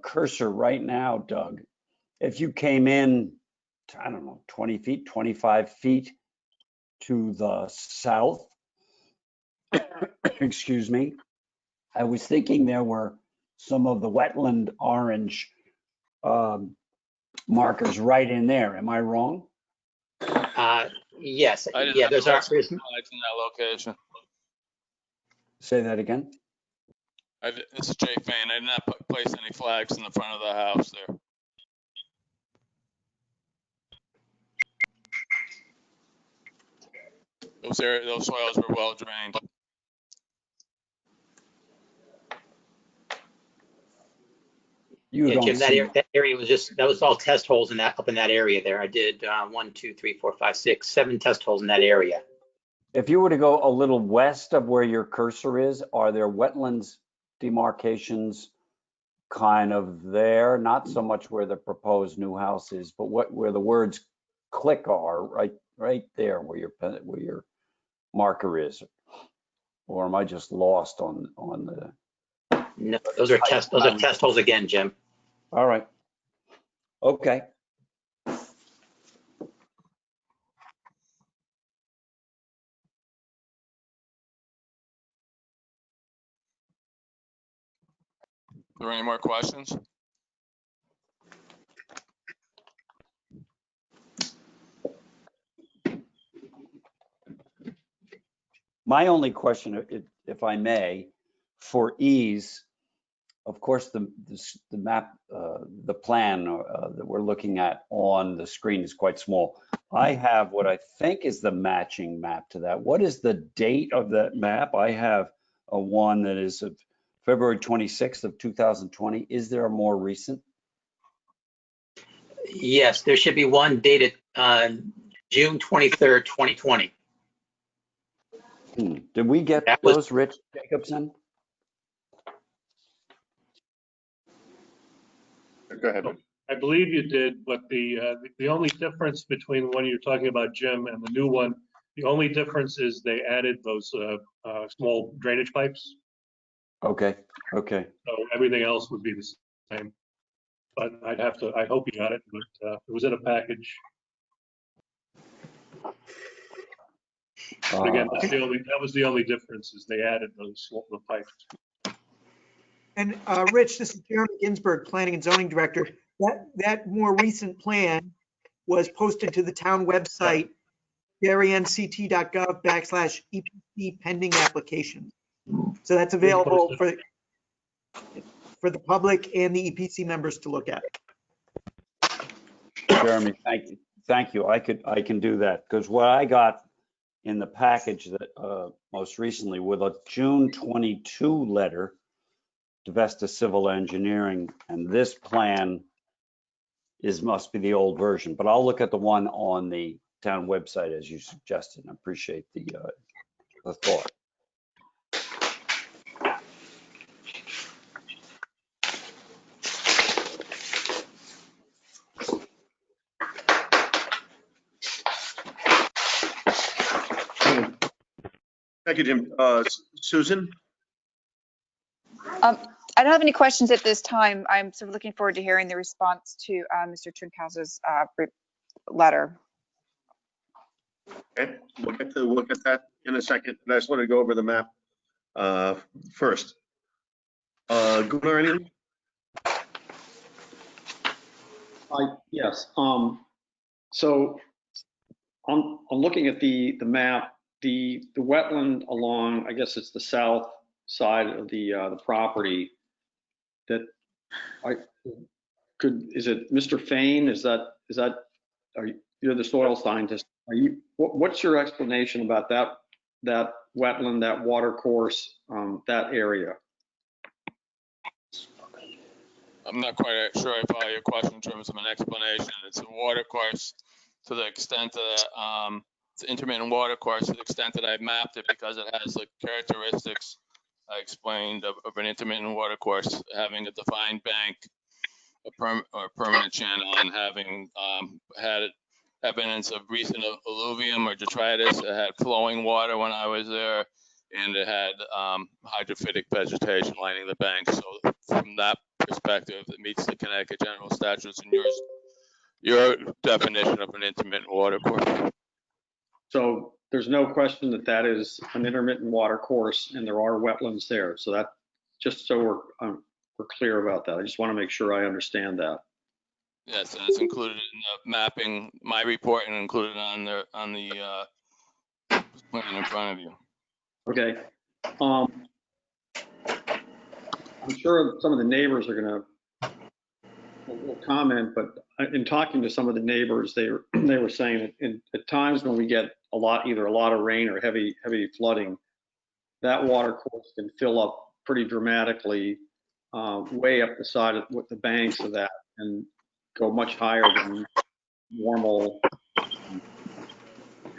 cursor right now, Doug, if you came in, I don't know, 20 feet, 25 feet to the south, excuse me, I was thinking there were some of the wetland orange markers right in there. Am I wrong? Yes. I did Yeah, not there's place any flags in that location. Say that again. This is Jay Fain. I did not place any flags in the front of the house there. Those soils were well drained. You Yeah, don't Jim, see. that area was that was all test holes in that, up in that area there. I did 1, 2, 3, 4, 5, 6, 7 test holes in that area. If you were to go a little west of where your cursor is, are there wetlands demarcations kind of there? Not so much where the proposed new house is, but where the words click are, right there where your marker is. Or am I just lost on the? No, those are test holes again, Jim. All right. Okay. Are there any more questions? My only question, if I may, for ease, of course, the map, the plan that we're looking at on the screen is quite small. I have what I think is the matching map to that. What is the date of that map? I have a one that is of February 26th of 2020. Is there a more recent? Yes, there should be one dated June 23rd, 2020. Did we get those, Rich Jacobson? Go ahead. I believe you did, but the only difference between the one you're talking about, Jim, and the new one, the only difference is they added those small drainage pipes. Okay. So everything else would be the same. But I hope you got it, but it was in a package. But again, that was the only difference, is they added the pipes. And Rich, this is Jeremy Ginsburg, Planning and Zoning Director. That more recent plan was posted to the town website, darien.ct.gov/EPC pending application. So that's available for the public and the EPC members to look at. Jeremy, thank you. I can do that because what I got in the package that most recently with a June 22 letter to Vesta Civil Engineering, and this plan must be the old version, but I'll look at the one on the town website as you suggested. I appreciate the thought. Thank you, Jim. Susan? I don't have any questions at this time. I'm sort of looking forward to hearing the response to Mr. Trinkhouse's letter. Okay, we'll get that in a second. I just want to go over the map first. Gunnar, anything? Yes. So I'm looking at the map. The wetland along, I guess it's the south side of the property. That is it Mr. Fain? Is that you're the soil scientist? What's your explanation about that wetland, that water course, that area? I'm not quite sure I follow your question in terms of an explanation. It's a water course to the extent that it's an intermittent water course to the extent that I've mapped it because it has the characteristics I explained of an intermittent water course, having a defined bank, a permanent channel, and having had evidence of recent alluvium or detritus. It had flowing water when I was there, and it had hydrophytic vegetation lining the bank. So from that perspective, it meets the Connecticut General Statutes and your definition of an intermittent water course. So there's no question that is an intermittent water course, and there are wetlands there. So that, just so we're clear about that. I just want to make sure I understand that. Yes, and it's included in the mapping, my report, and included on the plan in front of you. Okay. I'm sure some of the neighbors are going to comment, but in talking to some of the neighbors, they were saying that at times when we get either a lot of rain or heavy flooding, that water course can fill up pretty dramatically, way up the side of the banks of that, and go much higher than normal.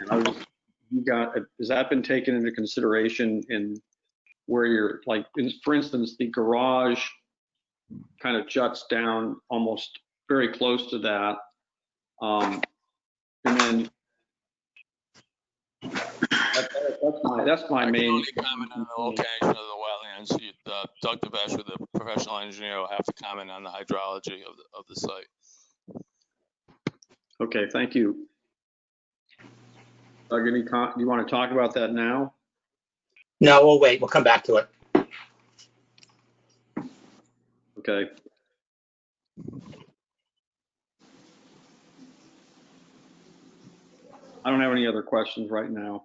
And has that been taken into consideration in where you're, like, for instance, the garage kind of juts down almost very close to that, and then that's my main. I can only comment on the location of the wetlands. Doug DeVestre, the professional engineer, will have to comment on the hydrology of the site. Okay, thank you. Doug, do you want to talk about that now? No, we'll wait. We'll come back to it. Okay. I don't have any other questions right now.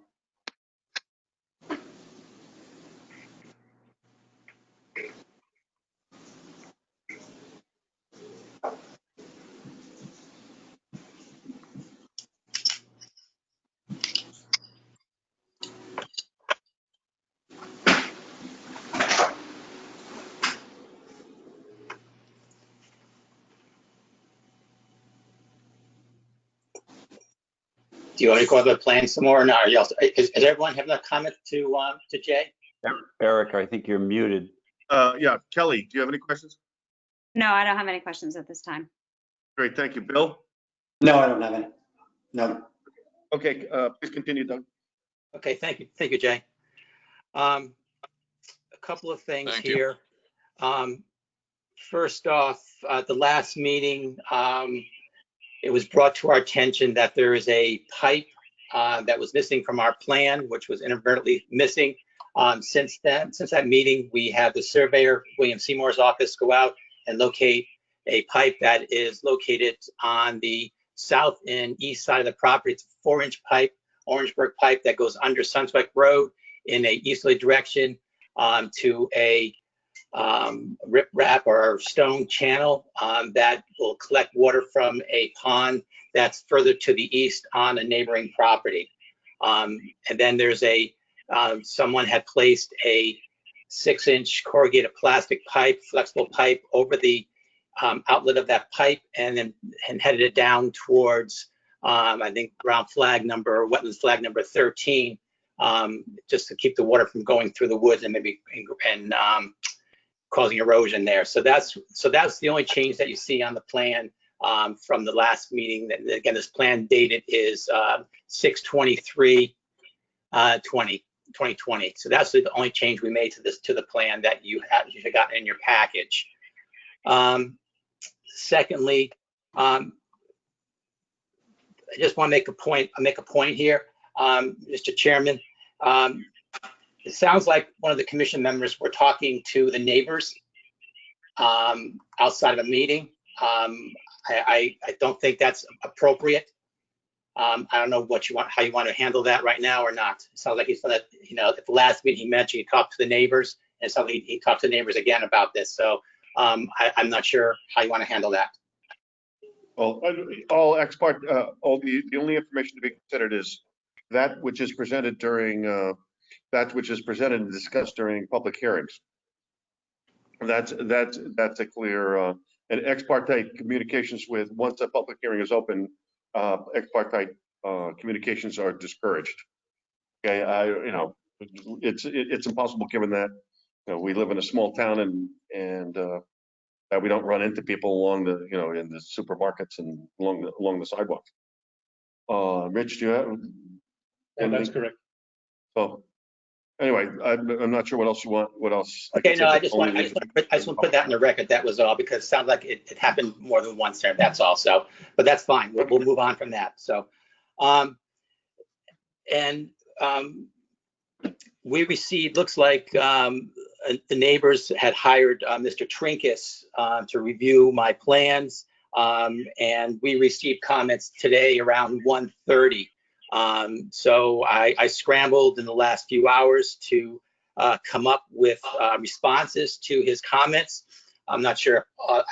Do you want to go over the plan some more or not? Is everyone having a comment to Jay? Eric, I think you're muted. Yeah, Kelly, do you have any questions? No, I don't have any questions at this time. Great, thank you. Bill? No, I don't have any. No. Okay, please continue, Doug. Okay, thank you, Jay. A couple of things here. First off, the last meeting, it was brought to our attention that there is a pipe that was missing from our plan, which was inadvertently missing. Since that meeting, we had the surveyor, William Seymour's office, go out and locate a pipe that is located on the south and east side of the property. It's a 4-inch pipe, Orangeburg pipe, that goes under Sunswick Road in a easterly direction to a riprap or stone channel that will collect water from a pond that's further to the east on a neighboring property. And then there's someone had placed a 6-inch corrugated plastic pipe, flexible pipe, over the outlet of that pipe and then headed it down towards, I think, wetlands flag number 13, just to keep the water from going through the woods and maybe causing erosion there. So that's the only change that you see on the plan from the last meeting. Again, this plan dated is 6/23/2020. So that's the only change we made to the plan that you have gotten in your package. Secondly, I just want to make a point here, Mr. Chairman. It sounds like one of the commission members were talking to the neighbors outside of a meeting. I don't think that's appropriate. I don't know how you want to handle that right now or not. It sounds like he's gonna, at the last meeting he mentioned he talked to the neighbors, and so he talked to the neighbors again about this. So I'm not sure how you want to handle that. Well, all ex parte, the only information to be considered is that which is presented and discussed during public hearings. That's a clear, and ex parte communications once a public hearing is open, ex parte communications are discouraged. Okay, it's impossible given that we live in a small town and that we don't run into people along the in the supermarkets and along the sidewalks. Rich, do you have? Yeah, that's correct. So anyway, I'm not sure what else you want. What else? Okay, no, I just want to put that in the record. That was all, because it sounds like it happened more than once there. That's all. So, but that's fine. We'll move on from that. So, we received, looks like the neighbors had hired Mr. Trinkus to review my plans, and we received comments today around 1:30. So I scrambled in the last few hours to come up with responses to his comments. I'm not sure. I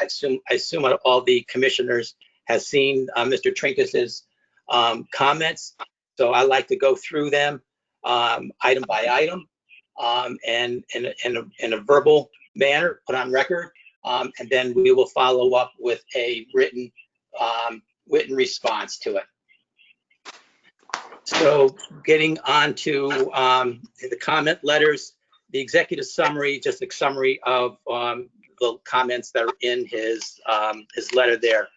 assume all the commissioners has seen Mr. Trinkus's comments. So I like to go through them item by item and in a verbal manner, put on record, and then we will follow up with a written response to it. So getting on to the comment letters, the executive summary, just a summary of the comments that are in his letter there.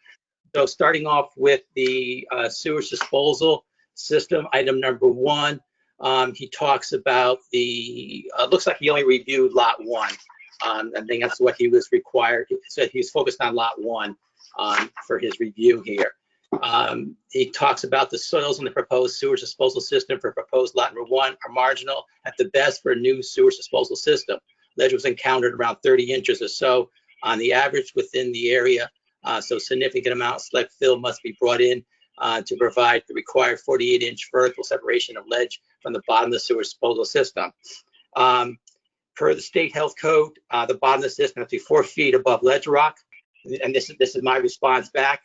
So starting off with the sewage disposal system, item number 1, he talks about looks like he only reviewed lot 1. I think that's what he was required. So he's focused on lot 1 for his review here. He talks about the soils in the proposed sewage disposal system for proposed lot number 1 are marginal at the best for a new sewage disposal system. Ledge was encountered around 30 inches or so on the average within the area. So significant amount of select fill must be brought in to provide the required 48-inch vertical separation of ledge from the bottom of the sewage disposal system. Per the state health code, the bottom of the system has to be 4 feet above ledge rock. And this is my response back.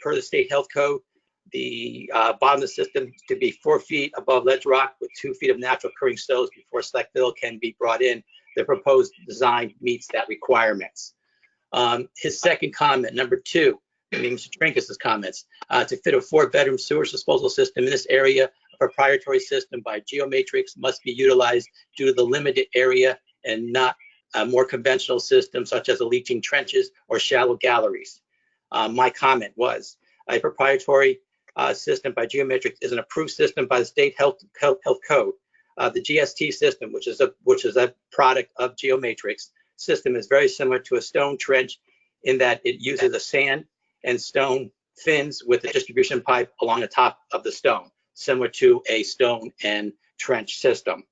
Per the state health code, the bottom of the system to be 4 feet above ledge rock with 2 feet of natural occurring stones before select fill can be brought in. The proposed design meets that requirements. His second comment, number 2, Mr. Trinkus's comments, to fit a 4-bedroom sewage disposal system in this area, a proprietary system by Geomatrix must be utilized due to the limited area and not a more conventional system such as leaching trenches or shallow galleries. My comment was a proprietary system by Geomatrix is an approved system by the state health code. The GST system, which is a product of Geomatrix system, is very similar to a stone trench in that it uses a sand and stone fins with a distribution pipe along the top of the stone, similar to a stone and trench system.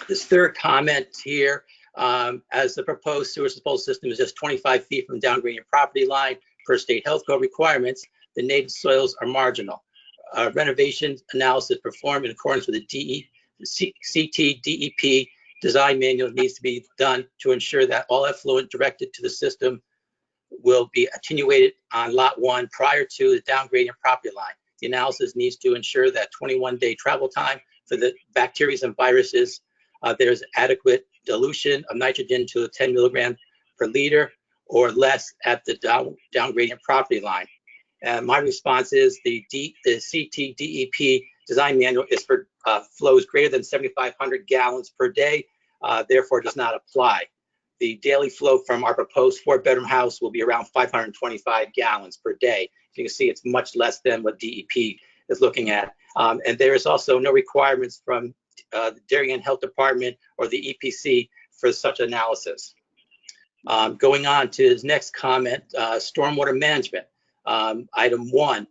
This third comment here, as the proposed sewage disposal system is just 25 feet from downgrading property line per state health code requirements, the native soils are marginal. Renovation analysis performed in accordance with the CT DEP design manual needs to be done to ensure that all effluent directed to the system will be attenuated on lot 1 prior to the downgrading property line. The analysis needs to ensure that 21-day travel time for the bacteria and viruses, there's adequate dilution of nitrogen to 10 milligram per liter or less at the down gradient property line. And my response is the CT DEP design manual is for flows greater than 7,500 gallons per day, therefore does not apply. The daily flow from our proposed 4-bedroom house will be around 525 gallons per day. You can see it's much less than what DEP is looking at. And there is also no requirements from the Darien Health Department or the EPC for such analysis. Going on to his next comment, stormwater management. Item 1,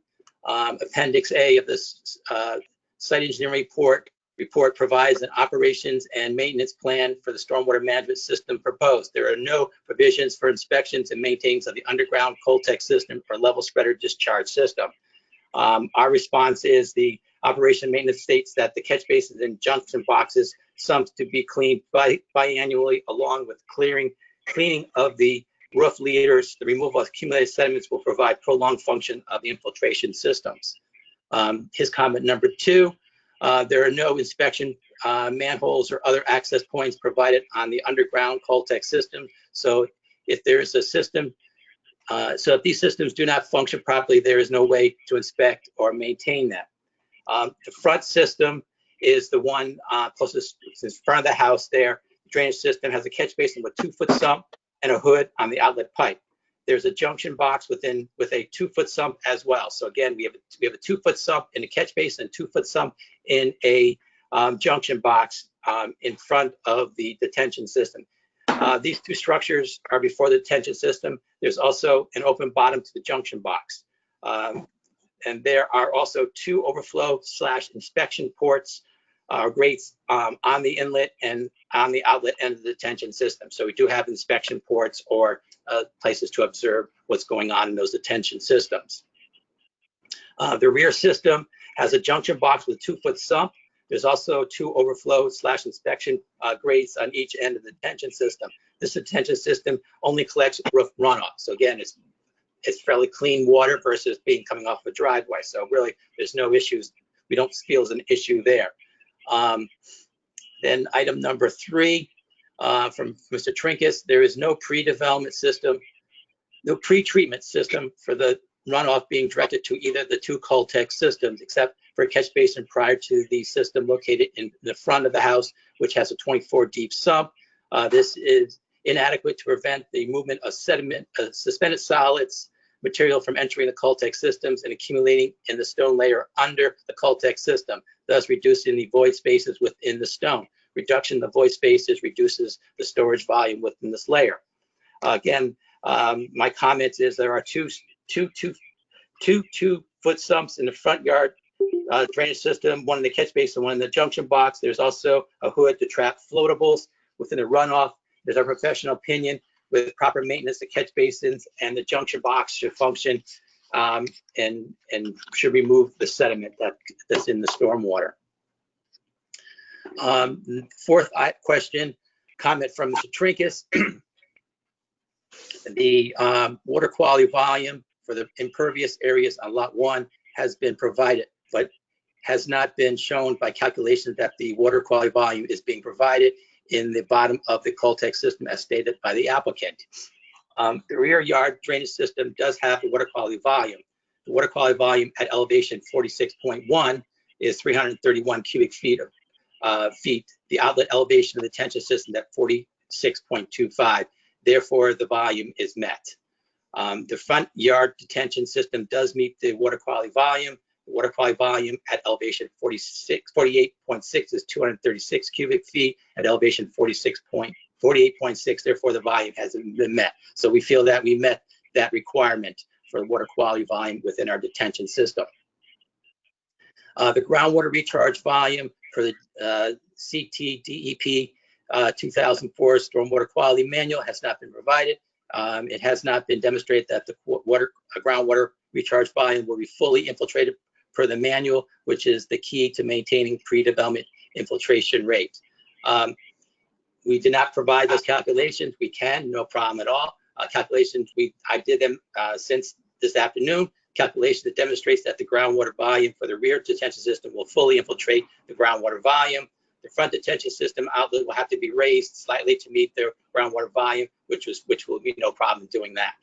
Appendix A of this site engineering report provides an operations and maintenance plan for the stormwater management system proposed. There are no provisions for inspections and maintenance of the underground Coltex system or level spreader discharge system. Our response is the operation and maintenance states that the catch basins and junction boxes sumps to be cleaned biannually, along with cleaning of the roof leaders. The removal of accumulated sediments will provide prolonged function of the infiltration systems. His comment number 2, there are no inspection manholes or other access points provided on the underground Coltex system. So if there is a system, if these systems do not function properly, there is no way to inspect or maintain them. The front system is the one closest in front of the house there. The drainage system has a catch basin with 2-foot sump and a hood on the outlet pipe. There's a junction box with a 2-foot sump as well. So again, we have a 2-foot sump in a catch basin, 2-foot sump in a junction box in front of the detention system. These 2 structures are before the detention system. There's also an open bottom to the junction box. And there are also 2 overflow/inspection ports grates on the inlet and on the outlet end of the detention system. So we do have inspection ports or places to observe what's going on in those detention systems. The rear system has a junction box with 2-foot sump. There's also 2 overflow/inspection grates on each end of the detention system. This detention system only collects roof runoff. So again, it's fairly clean water versus coming off a driveway. So really, there's no issues. We don't feel there's an issue there. Then item number 3 from Mr. Trinkus, there is no pre-development system, no pre-treatment system for the runoff being directed to either the 2 Coltex systems, except for a catch basin prior to the system located in the front of the house, which has a 24 deep sump. This is inadequate to prevent the movement of sediment, suspended solids, material from entering the Coltex systems and accumulating in the stone layer under the Coltex system, thus reducing the void spaces within the stone. Reduction in the void spaces reduces the storage volume within this layer. Again, my comment is there are two 2-foot sumps in the front yard drainage system, one in the catch basin, one in the junction box. There's also a hood to trap floatables within the runoff. There's our professional opinion. With proper maintenance, the catch basins and the junction box should function and should remove the sediment that's in the stormwater. Fourth comment from Mr. Trinkus. The water quality volume for the impervious areas on lot 1 has been provided, but has not been shown by calculations that the water quality volume is being provided in the bottom of the Coltex system as stated by the applicant. The rear yard drainage system does have the water quality volume. The water quality volume at elevation 46.1 is 331 cubic feet. The outlet elevation of the detention system at 46.25. Therefore, the volume is met. The front yard detention system does meet the water quality volume. The water quality volume at elevation 48.6 is 236 cubic feet. At elevation 48.6, therefore the volume hasn't been met. So we feel that we met that requirement for water quality volume within our detention system. The groundwater recharge volume for the CT DEP 2004 Stormwater Quality Manual has not been provided. It has not been demonstrated that the groundwater recharge volume will be fully infiltrated per the manual, which is the key to maintaining pre-development infiltration rate. We did not provide those calculations. We can, no problem at all. Calculations, I did them since this afternoon. Calculation that demonstrates that the groundwater volume for the rear detention system will fully infiltrate the groundwater volume. The front detention system outlet will have to be raised slightly to meet the groundwater volume, which will be no problem doing that.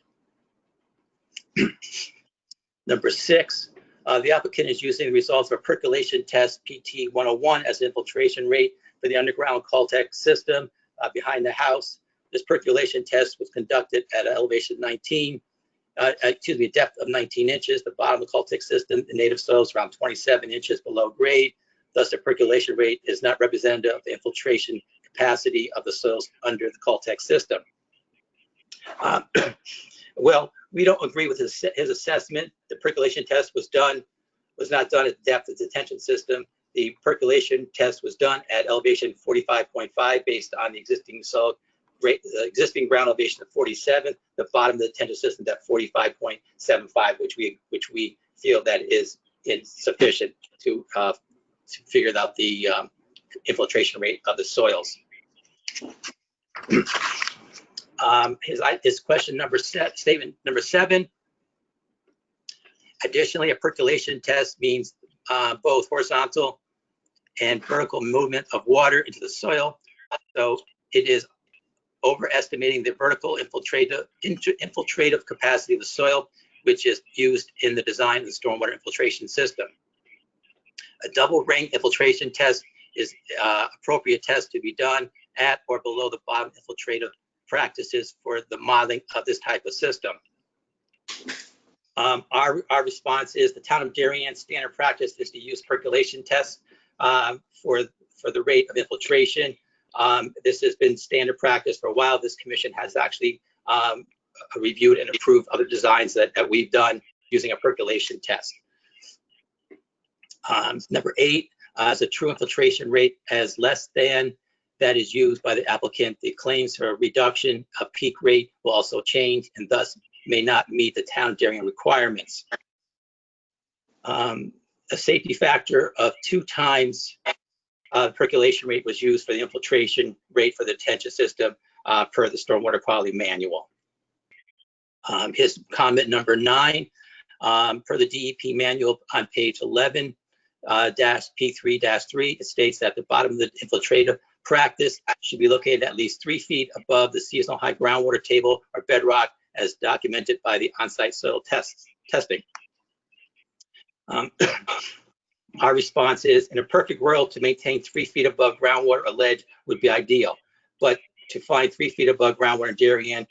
Number 6, the applicant is using the results of a percolation test PT 101 as an infiltration rate for the underground Caltech system behind the house. This percolation test was conducted at an elevation 19, depth of 19 inches. The bottom of the Caltech system, the native soil is around 27 inches below grade. Thus, the percolation rate is not representative of the infiltration capacity of the soils under the Caltech system. Well, we don't agree with his assessment. The percolation test was not done at the depth of the detention system. The percolation test was done at elevation 45.5 based on the existing soil rate, the existing ground elevation of 47. The bottom of the detention system at 45.75, which we feel that is insufficient to figure out the infiltration rate of the soils. His question statement number 7. Additionally, a percolation test means both horizontal and vertical movement of water into the soil. So it is overestimating the vertical infiltrative capacity of the soil, which is used in the design of the stormwater infiltration system. A double ring infiltration test is appropriate test to be done at or below the bottom infiltrative practices for the modeling of this type of system. Our response is the town of Darien standard practice is to use percolation tests for the rate of infiltration. This has been standard practice for a while. This commission has actually reviewed and approved other designs that we've done using a percolation test. Number 8, as a true infiltration rate as less than that is used by the applicant, the claims for a reduction of peak rate will also change and thus may not meet the town of Darien requirements. A safety factor of 2 times percolation rate was used for the infiltration rate for the detention system per the stormwater quality manual. His comment number 9, per the DEP manual on page 11, P3-3, it states that the bottom of the infiltrative practice should be located at least 3 feet above the seasonal high groundwater table or bedrock as documented by the on-site soil testing. Our response is, in a perfect world, to maintain 3 feet above groundwater or ledge would be ideal, but to find 3 feet above groundwater in Darien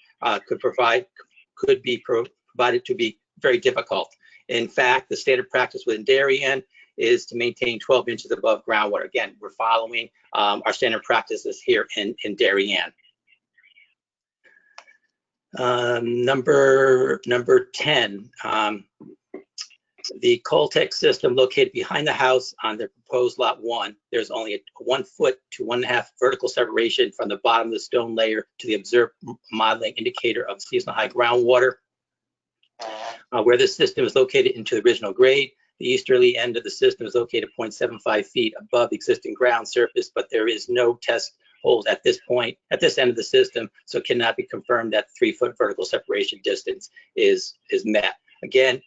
could be provided to be very difficult. In fact, the standard practice within Darien is to maintain 12 inches above groundwater. Again, we're following our standard practices here in Darien. Number 10, the Caltech system located behind the house on the proposed lot 1. There's only a 1 foot to 1.5 vertical separation from the bottom of the stone layer to the observed modeling indicator of seasonal high groundwater. Where this system is located into the original grade, the easterly end of the system is located 0.75 feet above the existing ground surface, but there is no test holes at this point, at this end of the system, so it cannot be confirmed that 3 foot vertical separation distance is met. Again,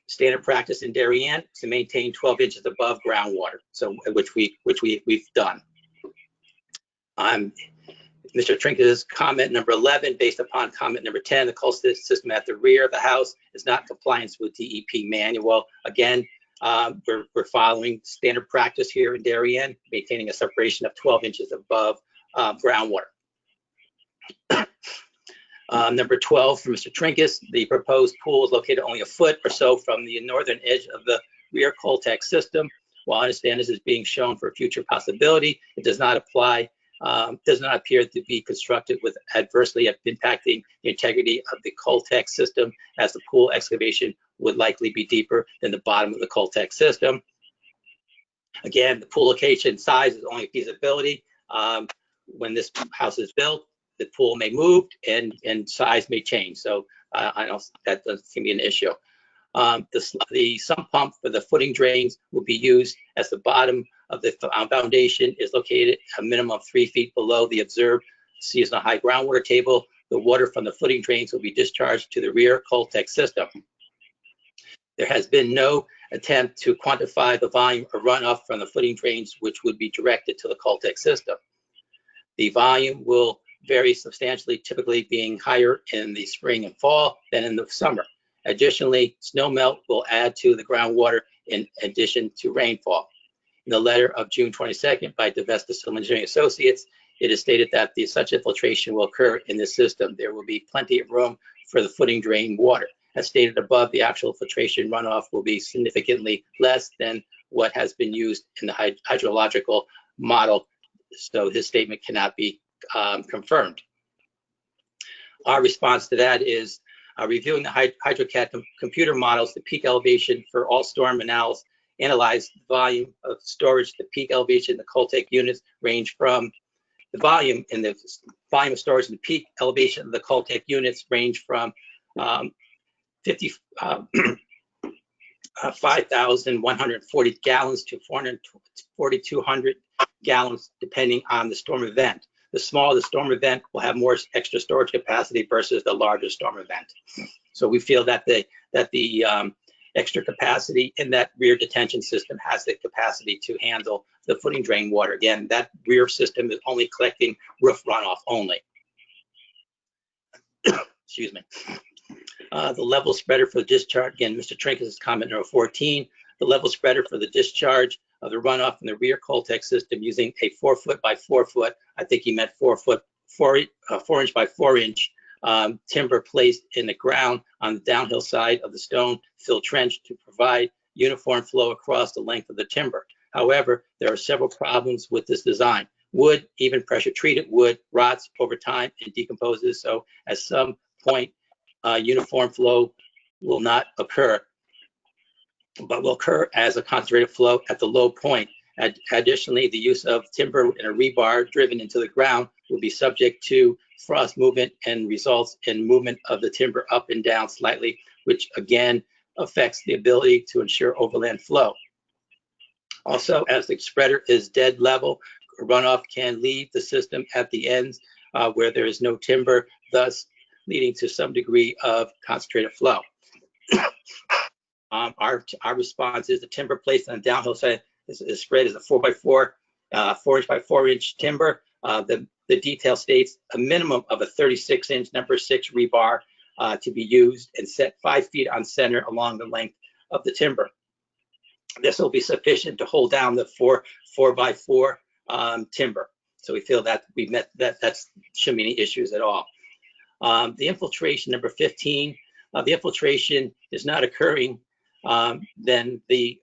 standard practice in Darien is to maintain 12 inches above groundwater, so which we've done. Mr. Trinke's comment number 11, based upon comment number 10, the Caltech system at the rear of the house is not in compliance with DEP manual. Again, we're following standard practice here in Darien, maintaining a separation of 12 inches above groundwater. Number 12 for Mr. Trinkus, the proposed pool is located only a foot or so from the northern edge of the rear Caltech system. While I understand this is being shown for a future possibility, it does not appear to be constructed with adversely impacting the integrity of the Caltech system, as the pool excavation would likely be deeper than the bottom of the Caltech system. Again, the pool location size is only feasibility. When this house is built, the pool may move and size may change. So I know that doesn't seem to be an issue. The sump pump for the footing drains will be used as the bottom of the foundation is located a minimum of 3 feet below the observed seasonal high groundwater table. The water from the footing drains will be discharged to the rear Caltech system. There has been no attempt to quantify the volume of runoff from the footing drains, which would be directed to the Coltex system. The volume will vary substantially, typically being higher in the spring and fall than in the summer. Additionally, snow melt will add to the groundwater in addition to rainfall. In the letter of June 22nd by DeVesta Civil Engineering Associates, it is stated that such infiltration will occur in this system. There will be plenty of room for the footing drain water. As stated above, the actual filtration runoff will be significantly less than what has been used in the hydrological model, so this statement cannot be confirmed. Our response to that is reviewing the HydroCAD computer models, the peak elevation for all storm analysis, analyze the volume of storage, the peak elevation, the Coltex units range from the volume and the volume of storage and the peak elevation of the Coltex units range from 5,140 gallons to 4,200 gallons, depending on the storm event. The smaller the storm event will have more extra storage capacity versus the larger storm event. So we feel that the extra capacity in that rear detention system has the capacity to handle the footing drain water. Again, that rear system is only collecting roof runoff only. Excuse me. The level spreader for the discharge, again, Mr. Trinkus' comment number 14, the level spreader for the discharge of the runoff in the rear Coltex system using a 4 foot by 4 foot, I think he meant 4 inch by 4 inch timber placed in the ground on the downhill side of the stone filled trench to provide uniform flow across the length of the timber. However, there are several problems with this design. Wood, even pressure treated wood, rots over time and decomposes. So at some point, uniform flow will not occur, but will occur as a concentrated flow at the low point. Additionally, the use of timber and a rebar driven into the ground will be subject to frost movement and results in movement of the timber up and down slightly, which again affects the ability to ensure overland flow. Also, as the spreader is dead level, runoff can leave the system at the ends where there is no timber, thus leading to some degree of concentrated flow. Our response is the timber placed on the downhill side is spread as a 4 by 4, 4 inch by 4 inch timber. The detail states a minimum of a 36 inch number 6 rebar to be used and set 5 feet on center along the length of the timber. This will be sufficient to hold down the 4 by 4 timber. So we feel that we met that shouldn't be any issues at all. The infiltration number 15, the infiltration is not occurring, then the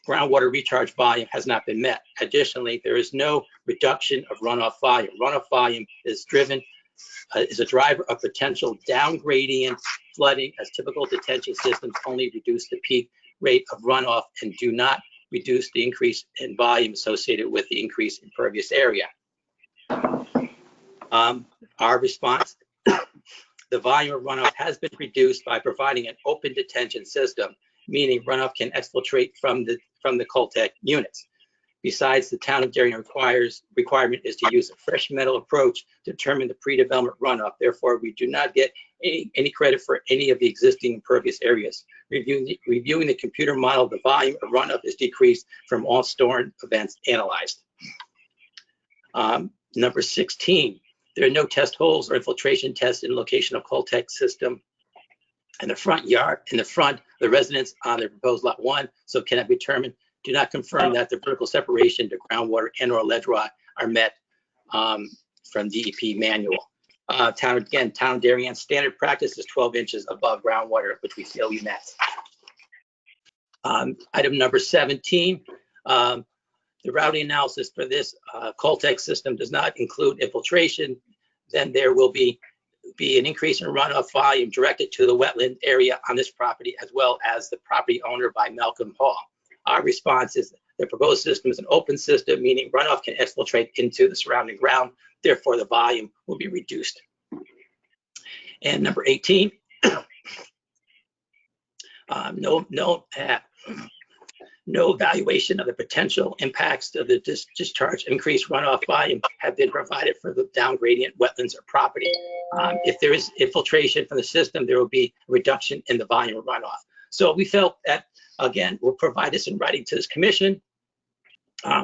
groundwater recharge volume has not been met. Additionally, there is no reduction of runoff volume. Runoff volume is a driver of potential down gradient flooding, as typical detention systems only reduce the peak rate of runoff and do not reduce the increase in volume associated with the increase in impervious area. Our response, the volume of runoff has been reduced by providing an open detention system, meaning runoff can exfiltrate from the Coltex units. Besides, the town of Darien requirement is to use a fresh metal approach to determine the pre-development runoff. Therefore, we do not get any credit for any of the existing impervious areas. Reviewing the computer model, the volume of runoff is decreased from all storm events analyzed. Number 16, there are no test holes or infiltration tests in the location of Coltex system in the front yard, in the front, the residents on the proposed lot 1, so cannot be determined, do not confirm that the vertical separation to groundwater and or ledge rot are met from DEP manual. Town of Darien standard practice is 12 inches above groundwater, which we feel we met. Item number 17, the routing analysis for this Coltex system does not include infiltration. Then there will be an increase in runoff volume directed to the wetland area on this property, as well as the property owner by Malcolm Hall. Our response is the proposed system is an open system, meaning runoff can exfiltrate into the surrounding ground. Therefore, the volume will be reduced. And number 18, no evaluation of the potential impacts of the discharge increased runoff volume have been provided for the down gradient wetlands or property. If there is infiltration from the system, there will be a reduction in the volume of runoff. So we felt that, again, we'll provide this in writing to this commission.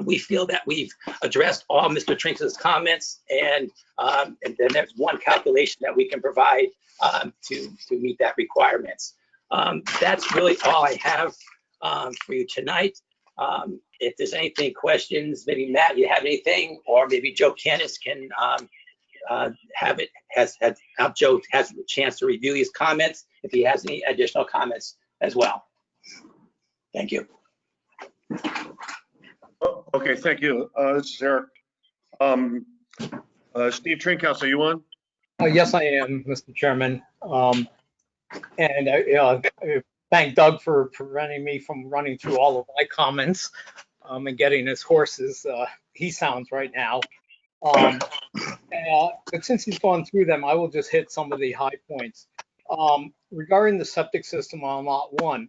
We feel that we've addressed all Mr. Trinks' comments, and then there's one calculation that we can provide to meet that requirements. That's really all I have for you tonight. If there's anything questions, maybe Matt, you have anything, or maybe Joe Canis can have Joe has a chance to review these comments if he has any additional comments as well. Thank you. Oh, okay, thank you. This is Eric. Steve Trinkhouse, are you on? Yes, I am, Mr. Chairman. And I thank Doug for preventing me from running through all of my comments and getting his horses. He sounds right now. But since he's gone through them, I will just hit some of the high points. Regarding the septic system on Lot 1,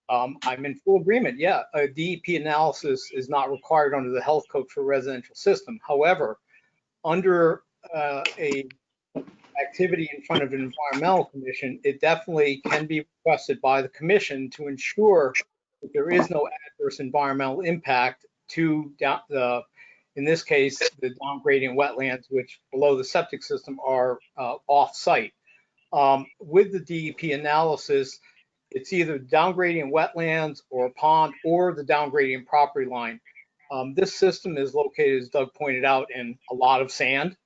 I'm in full agreement. Yeah, a DEP analysis is not required under the health code for a residential system. However, under a activity in front of an environmental commission, it definitely can be requested by the commission to ensure that there is no adverse environmental impact to in this case, the downgrading wetlands, which below the septic system are off-site. With the DEP analysis, it's either downgrading wetlands or a pond or the downgrading property line. This system is located, as Doug pointed out, in a lot of sand.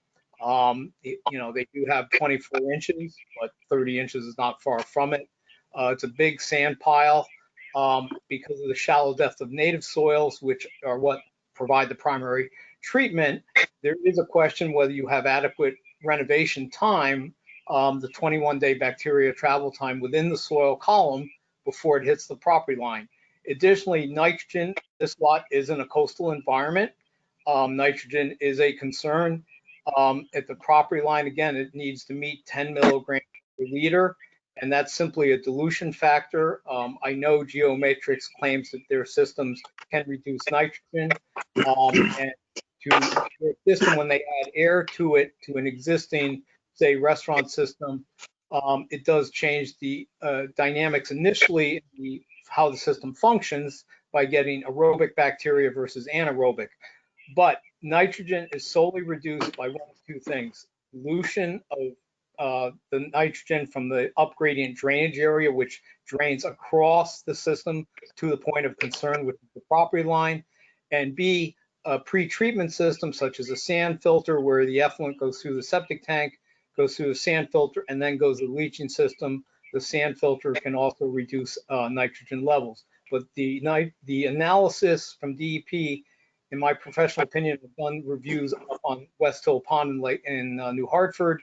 You know, they do have 24 inches, but 30 inches is not far from it. It's a big sand pile because of the shallow depth of native soils, which are what provide the primary treatment. There is a question whether you have adequate renovation time, the 21-day bacteria travel time within the soil column before it hits the property line. Additionally, nitrogen, this lot is in a coastal environment. Nitrogen is a concern. At the property line, again, it needs to meet 10 milligrams per liter, and that's simply a dilution factor. I know Geomatrix claims that their systems can reduce nitrogen, and to their system, when they add air to it, to an existing, say, restaurant system, it does change the dynamics initially, how the system functions by getting aerobic bacteria versus anaerobic. But nitrogen is solely reduced by one of two things: dilution of the nitrogen from the upgradient drainage area, which drains across the system to the point of concern, which is the property line, and B, a pre-treatment system such as a sand filter where the effluent goes through the septic tank, goes through the sand filter, and then goes to the leaching system. The sand filter can also reduce nitrogen levels. But the analysis from DEP, in my professional opinion, have done reviews up on West Hill Pond in New Hartford,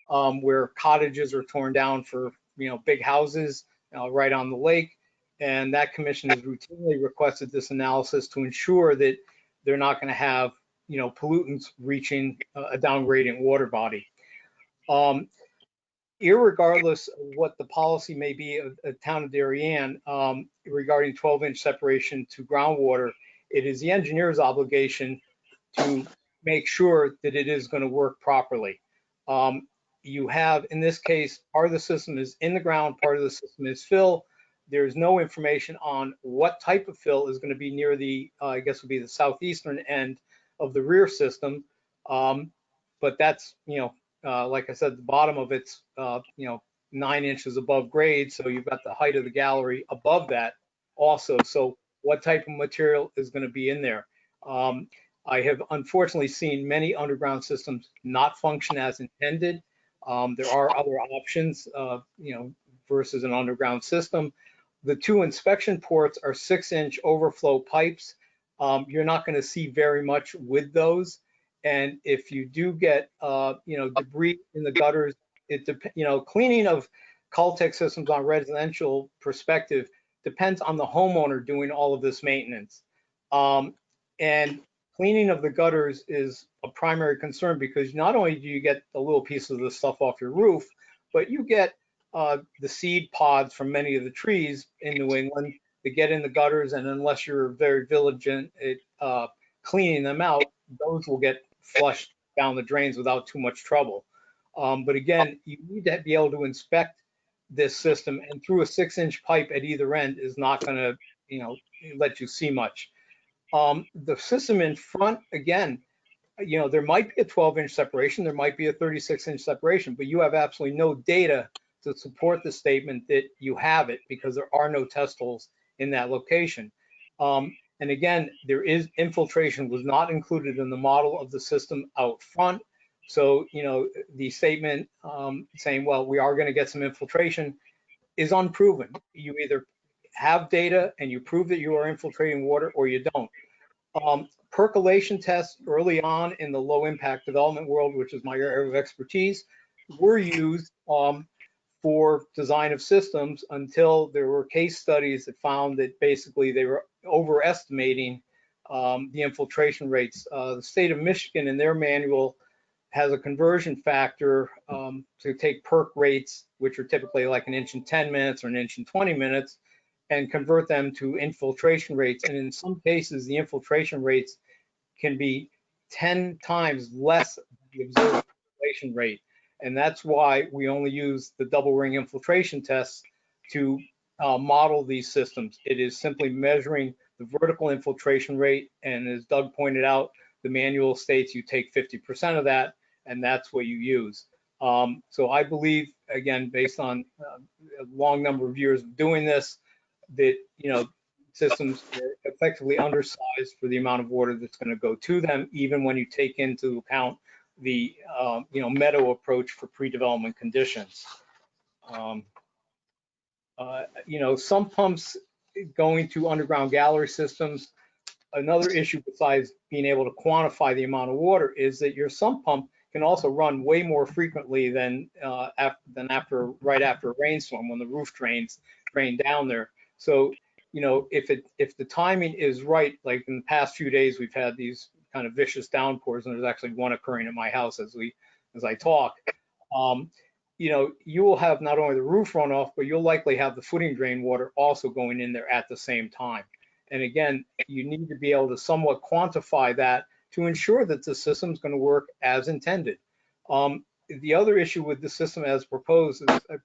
where cottages are torn down for big houses right on the lake, and that commission has routinely requested this analysis to ensure that they're not going to have pollutants reaching a downgradient water body. Irregardless of what the policy may be of the town of Darien regarding 12-inch separation to groundwater, it is the engineer's obligation to make sure that it is going to work properly. You have, in this case, part of the system is in the ground, part of the system is fill. There's no information on what type of fill is going to be near the, I guess would be the southeastern end of the rear system. But that's, like I said, the bottom of it's, 9 inches above grade. So you've got the height of the gallery above that also. So what type of material is going to be in there? I have unfortunately seen many underground systems not function as intended. There are other options, versus an underground system. The two inspection ports are 6-inch overflow pipes. You're not going to see very much with those. And if you do get, debris in the gutters, cleaning of Caltech systems on residential perspective depends on the homeowner doing all of this maintenance. And cleaning of the gutters is a primary concern because not only do you get a little piece of the stuff off your roof, but you get the seed pods from many of the trees in New England that get in the gutters, and unless you're very diligent at cleaning them out, those will get flushed down the drains without too much trouble. But again, you need to be able to inspect this system, and through a 6-inch pipe at either end is not going to, let you see much. The system in front, again, there might be a 12-inch separation, there might be a 36-inch separation, but you have absolutely no data to support the statement that you have it because there are no test holes in that location. And again, infiltration was not included in the model of the system out front. So, the statement saying, well, we are going to get some infiltration is unproven. You either have data and you prove that you are infiltrating water or you don't. Percolation tests early on in the low impact development world, which is my area of expertise, were used for design of systems until there were case studies that found that basically they were overestimating the infiltration rates. The state of Michigan in their manual has a conversion factor to take perk rates, which are typically like 1 inch in 10 minutes or 1 inch in 20 minutes, and convert them to infiltration rates. And in some cases, the infiltration rates can be 10 times less than the observed infiltration rate. And that's why we only use the double ring infiltration tests to model these systems. It is simply measuring the vertical infiltration rate. And as Doug pointed out, the manual states you take 50% of that, and that's what you use. So I believe, again, based on a long number of years of doing this, that, systems are effectively undersized for the amount of water that's going to go to them, even when you take into account the, meadow approach for pre-development conditions. Some pumps going to underground gallery systems, another issue besides being able to quantify the amount of water is that your sump pump can also run way more frequently than right after a rainstorm when the roof drain down there. So, if the timing is right, like in the past few days, we've had these kind of vicious downpours, and there's actually one occurring at my house as I talk. You will have not only the roof runoff, but you'll likely have the footing drain water also going in there at the same time. And again, you need to be able to somewhat quantify that to ensure that the system is going to work as intended. The other issue with the system as proposed is that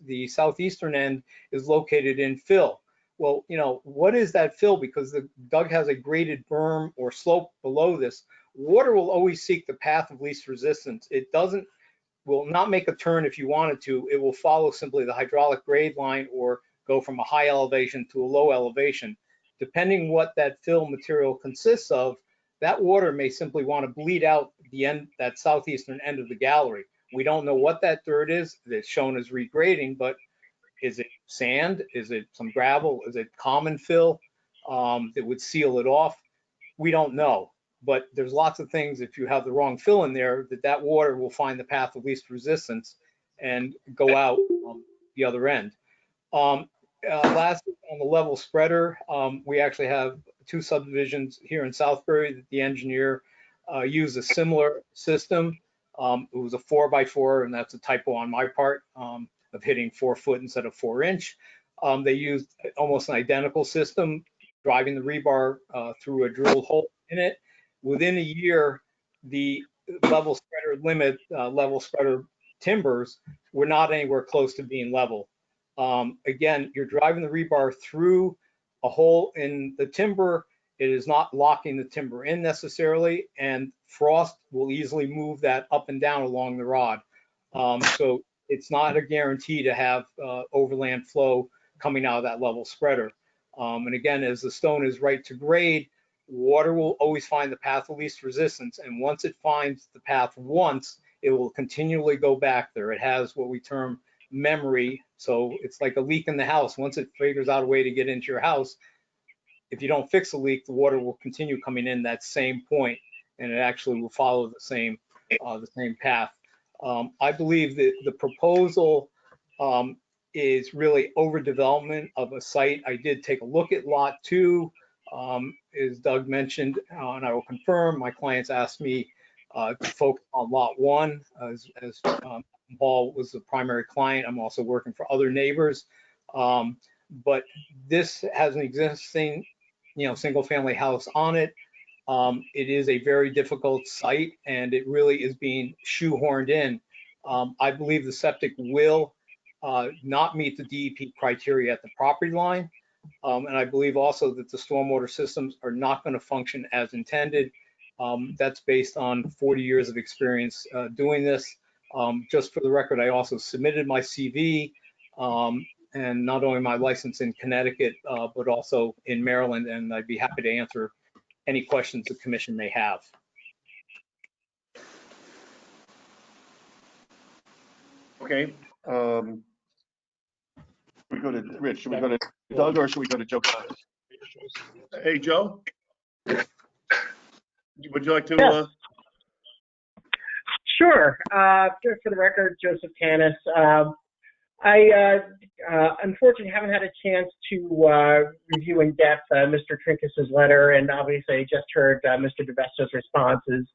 the southeastern end is located in fill. Well, what is that fill? Because Doug has a graded berm or slope below this. Water will always seek the path of least resistance. It will not make a turn if you want it to. It will follow simply the hydraulic grade line or go from a high elevation to a low elevation. Depending what that fill material consists of, that water may simply want to bleed out that southeastern end of the gallery. We don't know what that dirt is that's shown as regrading, but is it sand? Is it some gravel? Is it common fill that would seal it off? We don't know, but there's lots of things, if you have the wrong fill in there, that water will find the path of least resistance and go out the other end. Lastly, on the level spreader, we actually have 2 subdivisions here in Southbury that the engineer used a similar system. It was a 4x4, and that's a typo on my part of hitting 4 foot instead of 4 inch. They used almost an identical system, driving the rebar through a drilled hole in it. Within a year, the level spreader level spreader timbers were not anywhere close to being level. Again, you're driving the rebar through a hole in the timber. It is not locking the timber in necessarily, and frost will easily move that up and down along the rod. So it's not a guarantee to have overland flow coming out of that level spreader. And again, as the stone is right to grade, water will always find the path of least resistance. And once it finds the path once, it will continually go back there. It has what we term memory. So it's like a leak in the house. Once it figures out a way to get into your house, if you don't fix the leak, the water will continue coming in that same point, and it actually will follow the same path. I believe that the proposal is really overdevelopment of a site. I did take a look at lot 2, as Doug mentioned, and I will confirm. My clients asked me to focus on lot 1 as Paul was the primary client. I'm also working for other neighbors, but this has an existing, single family house on it. It is a very difficult site, and it really is being shoehorned in. I believe the septic will not meet the DEP criteria at the property line. And I believe also that the stormwater systems are not going to function as intended. That's based on 40 years of experience doing this. Just for the record, I also submitted my CV and not only my license in Connecticut, but also in Maryland, and I'd be happy to answer any questions the commission may have. Okay. We go to Rich. Should we go to Doug or should we go to Joe? Hey, Joe. Would you like to? Yes. Sure. Just for the record, Joseph Tanis. I unfortunately haven't had a chance to review in depth Mr. Trinkus's letter, and obviously I just heard Mr. DeVesta's responses.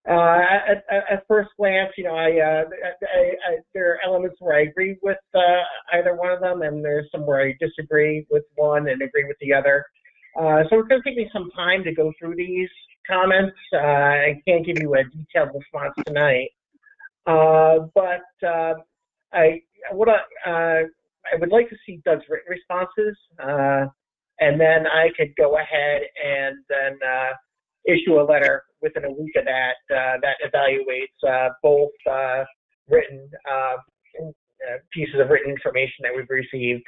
At first glance, you know, there are elements where I agree with either one of them, and there's some where I disagree with one and agree with the other. So it's going to take me some time to go through these comments. I can't give you a detailed response tonight, but I would like to see Doug's written responses, and then I could go ahead and then issue a letter within a week of that that evaluates both written pieces of written information that we've received,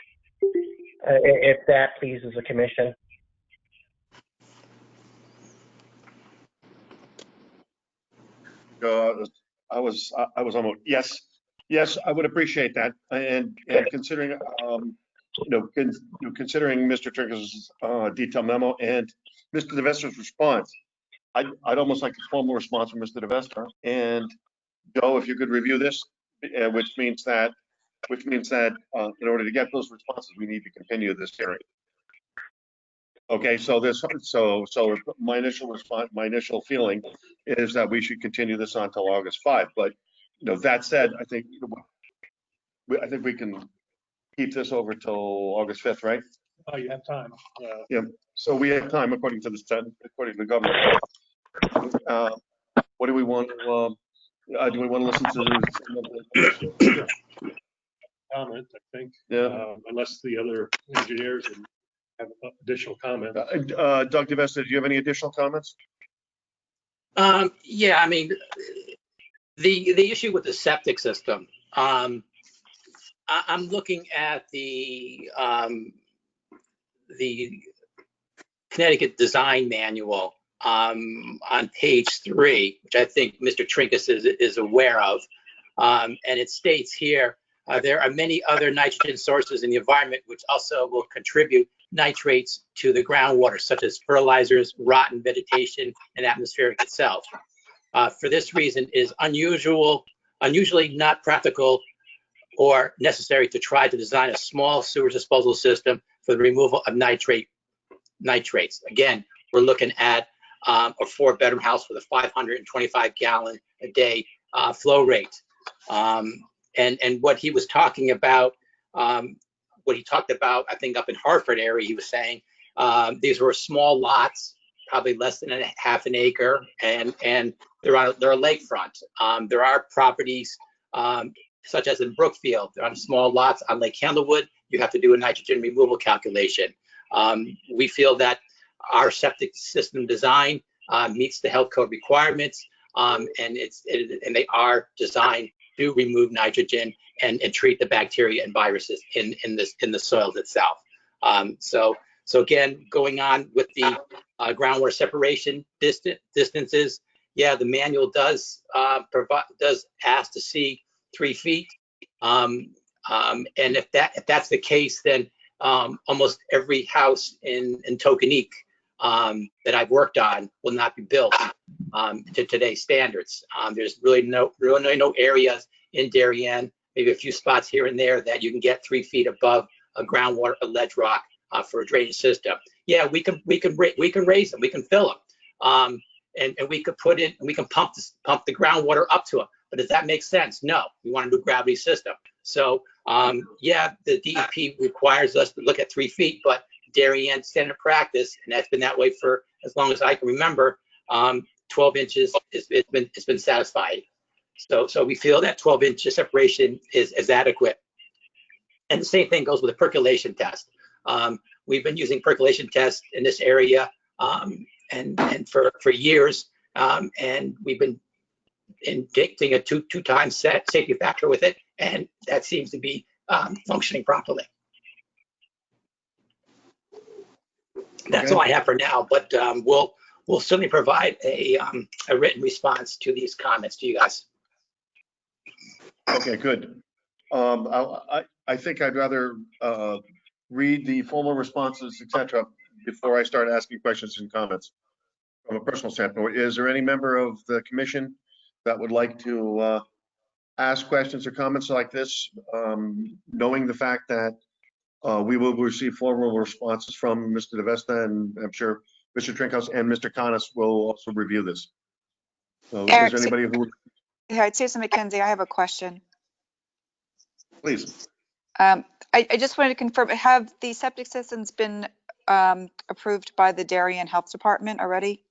if that pleases the commission. I was almost yes, I would appreciate that, and considering considering Mr. Trinkus's detailed memo and Mr. DeVesta's response, I'd almost like a formal response from Mr. DeVesta. And Joe, if you could review this, which means that in order to get those responses, we need to continue this hearing. Okay, so my initial response, my initial feeling is that we should continue this on until August 5. But that said, I think we can keep this over till August 5th, right? Oh, you have time. Yeah. So we have time according to the government. What do we want to? Do we want to listen to this? Comment, I think. Yeah. Unless the other engineers have additional comments. Doug DeVesta, do you have any additional comments? Yeah, I mean, the issue with the septic system, I'm looking at the Connecticut Design Manual on page 3, which I think Mr. Trinkus is aware of, and it states here, there are many other nitrogen sources in the environment which also will contribute nitrates to the groundwater, such as fertilizers, rotten vegetation, and atmospheric itself. For this reason, it is unusually not practical or necessary to try to design a small sewage disposal system for the removal of nitrates. Again, we're looking at a 4-bedroom house with a 525 gallon a day flow rate. And what he was talking about, what he talked about, I think up in Hartford area, he was saying these were small lots, probably less than half an acre, and they're a lakefront. There are properties such as in Brookfield, they're on small lots on Lake Candlewood. You have to do a nitrogen removal calculation. We feel that our septic system design meets the health code requirements, and they are designed to remove nitrogen and treat the bacteria and viruses in the soils itself. So again, going on with the groundwater separation distances, yeah, the manual does ask to see 3 feet, and if that's the case, then almost every house in Tokenique that I've worked on will not be built to today's standards. There's really no areas in Darien, maybe a few spots here and there that you can get 3 feet above a groundwater, a ledge rock for a drainage system. Yeah, we can raise them, we can fill them, and we could we can pump the groundwater up to them. But does that make sense? No, we want to do a gravity system. So yeah, the DEP requires us to look at 3 feet, but Darien standard practice, and that's been that way for as long as I can remember, 12 inches it's been satisfied. So we feel that 12 inches separation is adequate. And the same thing goes with the percolation test. We've been using percolation tests in this area and for years, and we've been injecting a two times safety factor with it, and that seems to be functioning properly. That's Okay. all I have for now, but we'll certainly provide a written response to these comments to you guys. Okay, good. I think I'd rather read the formal responses, etc., before I start asking questions and comments from a personal standpoint. Is there any member of the commission that would like to ask questions or comments like this, knowing the fact that we will receive formal responses from Mr. DeVesta, and I'm sure Mr. Trinkhouse and Mr. Connors will also review this. So Eric, is there anybody who, Yeah, it's Susan McKenzie. I have a question. please? I just wanted to confirm, have the septic systems been approved by the Darien Health Department already?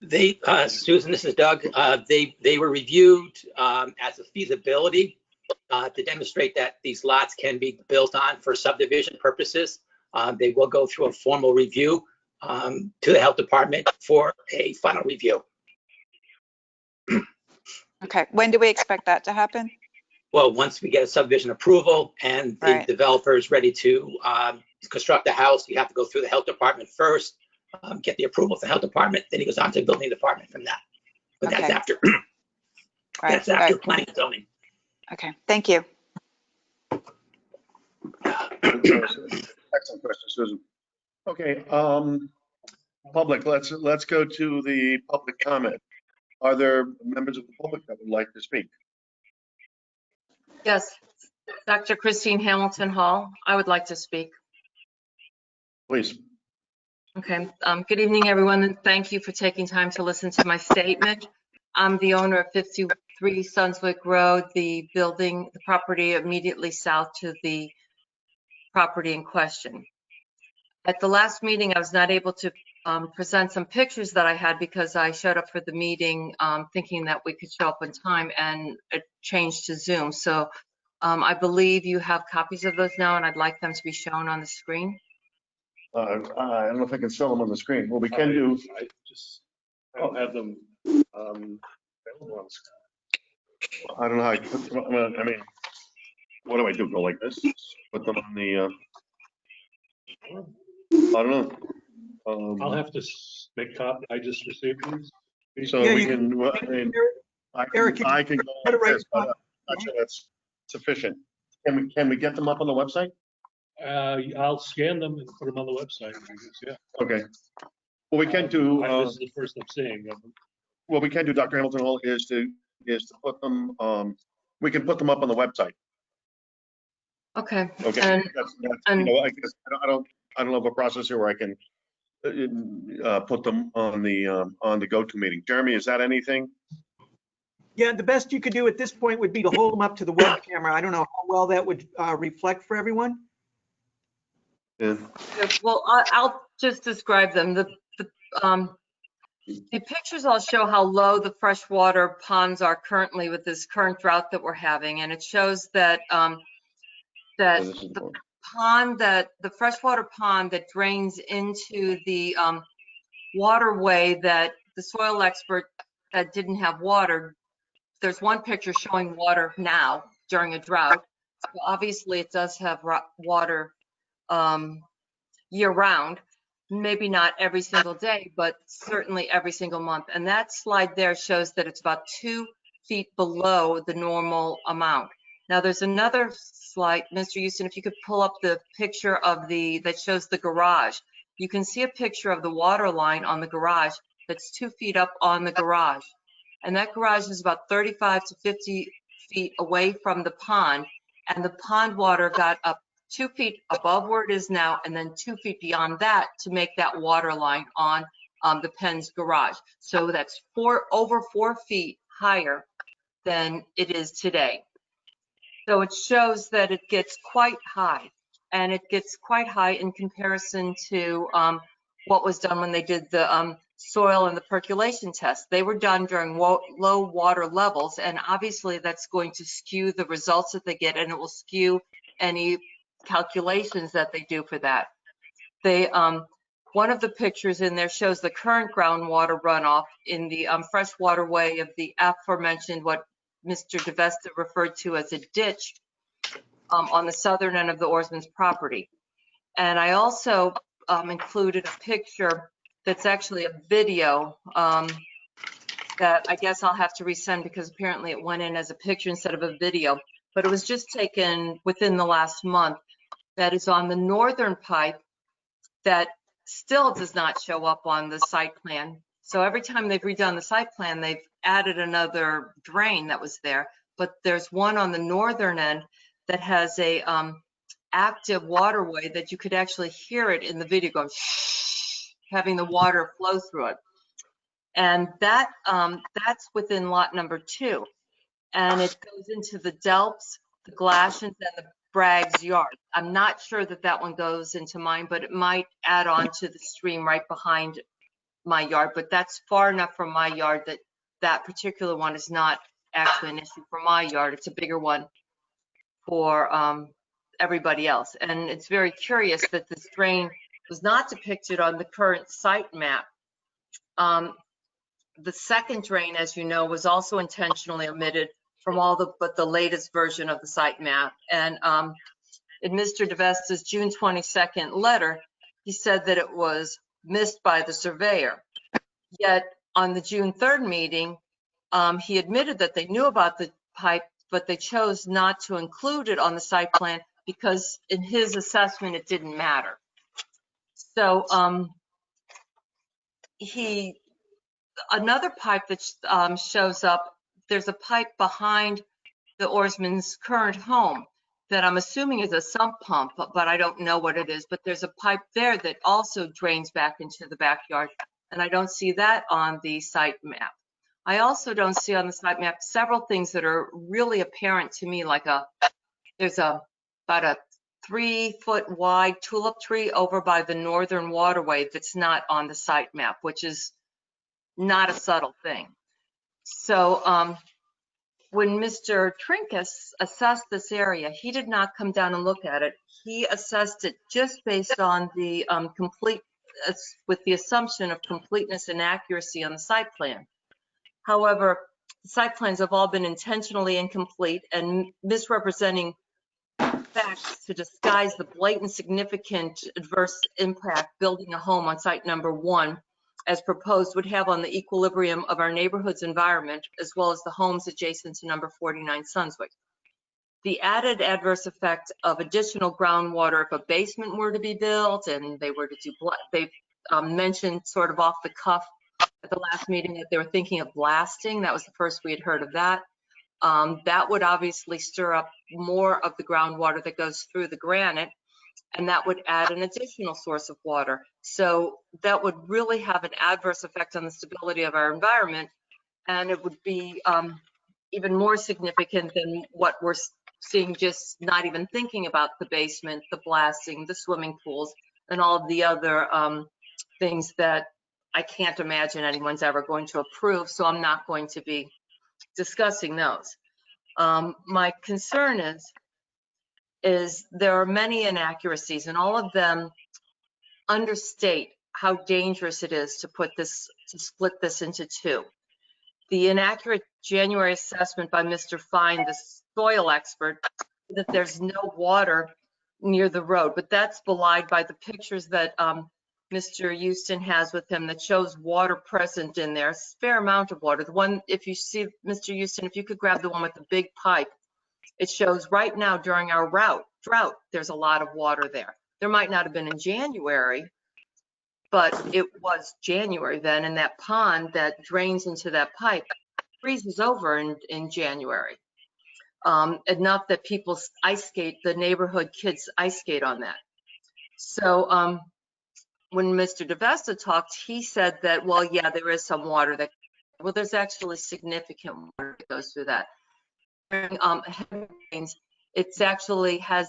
They, Susan, this is Doug. They were reviewed as a feasibility to demonstrate that these lots can be built on for subdivision purposes. They will go through a formal review to the health department for a final review. Okay, when do we expect that to happen? Well, once we get a subdivision approval and the Right. developer is ready to construct the house, you have to go through the health department first, get the approval from the health department, then he goes on to the building department from that. But that's Okay. after, Right. that's after planning and zoning. Okay, thank you. Excellent question, Susan. Okay, public, let's go to the public comment. Are there members of the public that would like to speak? Yes, Dr. Christine Hamilton Hall, I would like to speak. Please. Okay, good evening, everyone, and thank you for taking time to listen to my statement. I'm the owner of 53 Sunswick Road, the building, the property immediately south to the property in question. At the last meeting, I was not able to present some pictures that I had because I showed up for the meeting thinking that we could show up on time, and it changed to Zoom. So I believe you have copies of those now, and I'd like them to be shown on the screen. I don't know if I can show them on the screen. Well, we can do. I don't have them available on the screen. I don't know how I put them on. I mean, what do I do? Go like this? Put them on the. I don't know. I'll have to make copy. I just received these. So Yeah, we you can. Well, I mean, Eric, you I can go put it like right this, but I'm not sure that's sufficient. Can we get them up on the website? I'll scan them and put them on the website. I guess, yeah. Okay. Well, we can do. This is the first I'm seeing of them. What we can do, Dr. Hamilton Hall, is to put them. We can put them up on the website. Okay. Okay. And, That's, you know, I guess I don't have a process here where I can put them on the go-to meeting. Jeremy, is that anything? Yeah, the best you could do at this point would be to hold them up to the web camera. I don't know how well that would reflect for everyone. Yeah. well, I'll just describe them. The pictures I'll show how low the freshwater ponds are currently with this current drought that we're having, and it shows that the freshwater pond that drains into the waterway that the soil expert that didn't have water. There's one picture showing water now during a drought. So obviously, it does have water year round. Maybe not every single day, but certainly every single month. And that slide there shows that it's about 2 feet below the normal amount. Now there's another slide, Mr. Houston, if you could pull up the picture of that shows the garage. You can see a picture of the water line on the garage that's 2 feet up on the garage. And that garage is about 35 to 50 feet away from the pond. And the pond water got up 2 feet above where it is now, and then 2 feet beyond that to make that water line on the Penn's garage. So that's over 4 feet higher than it is today. So it shows that it gets quite high, and it gets quite high in comparison to what was done when they did the soil and the percolation test. They were done during low water levels, and obviously that's going to skew the results that they get, and it will skew any calculations that they do for that. They, one of the pictures in there shows the current groundwater runoff in the fresh waterway of the aforementioned, what Mr. DeVesta referred to as a ditch on the southern end of the Oarsman's property. And I also included a picture that's actually a video that I guess I'll have to resend because apparently it went in as a picture instead of a video, but it was just taken within the last month. That is on the northern pipe that still does not show up on the site plan. So every time they've redone the site plan, they've added another drain that was there, but there's one on the northern end that has a active waterway that you could actually hear it in the video going having the water flow through it. And that that's within lot number 2. And it goes into the Delps, the Glassians, and the Bragg's yard. I'm not sure that that one goes into mine, but it might add on to the stream right behind my yard. But that's far enough from my yard that that particular one is not actually an issue for my yard. It's a bigger one for everybody else. And it's very curious that this drain was not depicted on the current site map. The second drain, as you know, was also intentionally omitted from all but the latest version of the site map. And in Mr. DeVesta's June 22nd letter, he said that it was missed by the surveyor. Yet on the June 3rd meeting, he admitted that they knew about the pipe, but they chose not to include it on the site plan because in his assessment, it didn't matter. So another pipe that shows up, there's a pipe behind the Oarsman's current home that I'm assuming is a sump pump, but I don't know what it is. But there's a pipe there that also drains back into the backyard, and I don't see that on the site map. I also don't see on the site map several things that are really apparent to me, like there's about a 3-foot wide tulip tree over by the northern waterway that's not on the site map, which is not a subtle thing. So when Mr. Trinkus assessed this area, he did not come down and look at it. He assessed it just based on the with the assumption of completeness and accuracy on the site plan. However, the site plans have all been intentionally incomplete and misrepresenting facts to disguise the blatant significant adverse impact building a home on site number 1 as proposed would have on the equilibrium of our neighborhood's environment, as well as the homes adjacent to number 49 Sunswick. The added adverse effect of additional groundwater if a basement were to be built and they were to do, they mentioned sort of off the cuff at the last meeting that they were thinking of blasting. That was the first we had heard of that. That would obviously stir up more of the groundwater that goes through the granite, and that would add an additional source of water. So that would really have an adverse effect on the stability of our environment, and it would be even more significant than what we're seeing, just not even thinking about the basement, the blasting, the swimming pools, and all of the other things that I can't imagine anyone's ever going to approve, so I'm not going to be discussing those. My concern is there are many inaccuracies, and all of them understate how dangerous it is to split this into 2. The inaccurate January assessment by Mr. Fine, the soil expert, that there's no water near the road, but that's belied by the pictures that Mr. Houston has with him that shows water present in there. It's a fair amount of water. The one, if you see, Mr. Houston, if you could grab the one with the big pipe, it shows right now during our drought, there's a lot of water there. There might not have been in January, but it was January then, and that pond that drains into that pipe freezes over in January. Enough that people ice skate, the neighborhood kids ice skate on that. So when Mr. DeVesta talked, he said that, well, yeah, there is some water that, well, there's actually significant water that goes through that. Heavy rains, it's actually has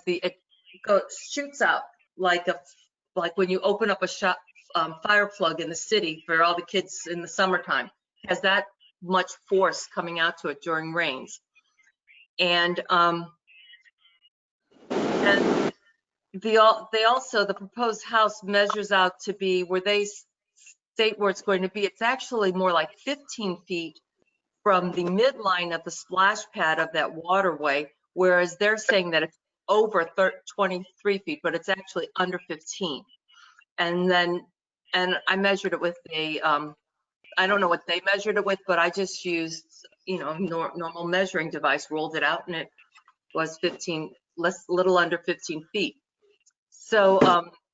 shoots out like when you open up a fire plug in the city for all the kids in the summertime. It has that much force coming out to it during rains. And And they also, the proposed house measures out to be where they state where it's going to be. It's actually more like 15 feet from the midline of the splash pad of that waterway, whereas they're saying that it's over 23 feet, but it's actually under 15. And I measured it with a, I don't know what they measured it with, but I just used, normal measuring device, rolled it out, and it was little under 15 feet. So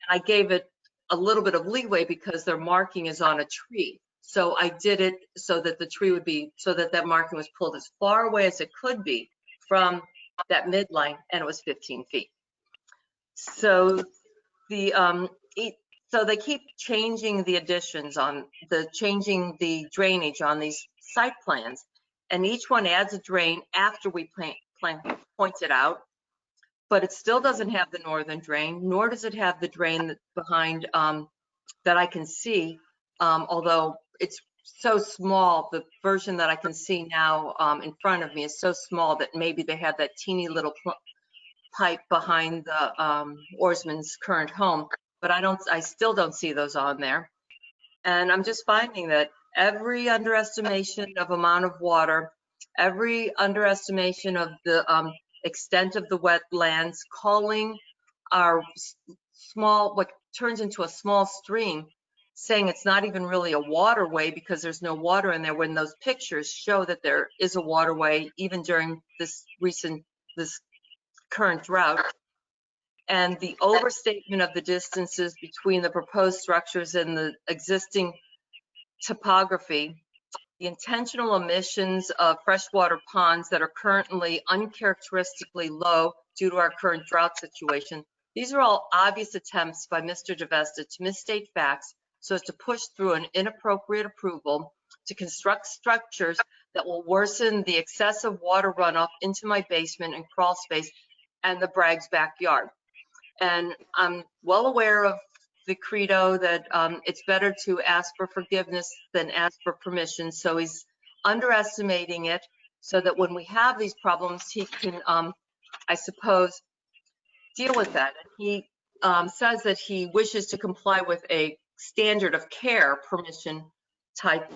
I gave it a little bit of leeway because their marking is on a tree. So I did it so that the tree would be, so that that marking was pulled as far away as it could be from that midline, and it was 15 feet. So so they keep changing the additions changing the drainage on these site plans, and each one adds a drain after we point it out. But it still doesn't have the northern drain, nor does it have the drain behind that I can see, although it's so small. The version that I can see now in front of me is so small that maybe they have that teeny little pipe behind the oarsman's current home, but I still don't see those on there. And I'm just finding that every underestimation of amount of water, every underestimation of the extent of the wetlands, calling our what turns into a small stream, saying it's not even really a waterway because there's no water in there, when those pictures show that there is a waterway even during this current drought. And the overstatement of the distances between the proposed structures and the existing topography, the intentional omissions of freshwater ponds that are currently uncharacteristically low due to our current drought situation. These are all obvious attempts by Mr. DeVesta to misstate facts so as to push through an inappropriate approval to construct structures that will worsen the excessive water runoff into my basement and crawl space and the Bragg's backyard. And I'm well aware of the credo that it's better to ask for forgiveness than ask for permission. So he's underestimating it so that when we have these problems, he can, I suppose, deal with that. He says that he wishes to comply with a standard of care permission type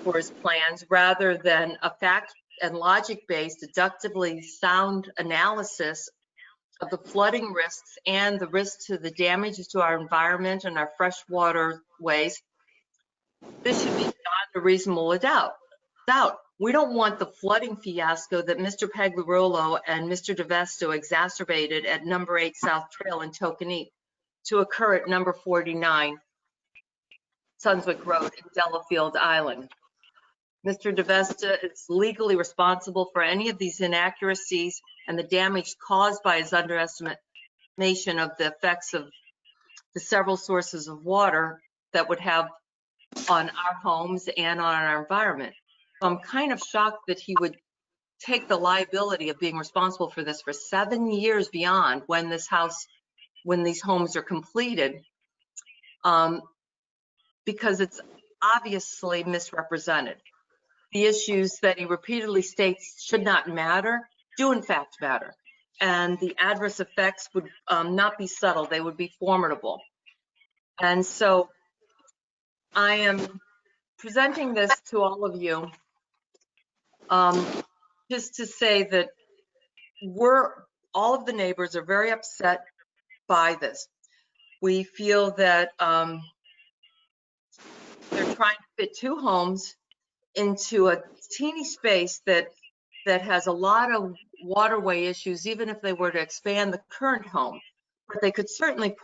for his plans rather than a fact and logic-based, deductively sound analysis of the flooding risks and the risk to the damages to our environment and our freshwater ways. This should be beyond a reasonable doubt. We don't want the flooding fiasco that Mr. Pagliarolo and Mr. DeVesta exacerbated at number 8 South Trail in Tokenete to occur at number 49 Sunswick Road in Delafield Island. Mr. DeVesta is legally responsible for any of these inaccuracies and the damage caused by his underestimation of the effects of the several sources of water that would have on our homes and on our environment. So I'm kind of shocked that he would take the liability of being responsible for this for 7 years beyond when these homes are completed, because it's obviously misrepresented. The issues that he repeatedly states should not matter do in fact matter. And the adverse effects would not be subtle, they would be formidable. And so I am presenting this to all of you just to say that all of the neighbors are very upset by this. We feel that they're trying to fit 2 homes into a teeny space that has a lot of waterway issues, even if they were to expand the current home. But they could certainly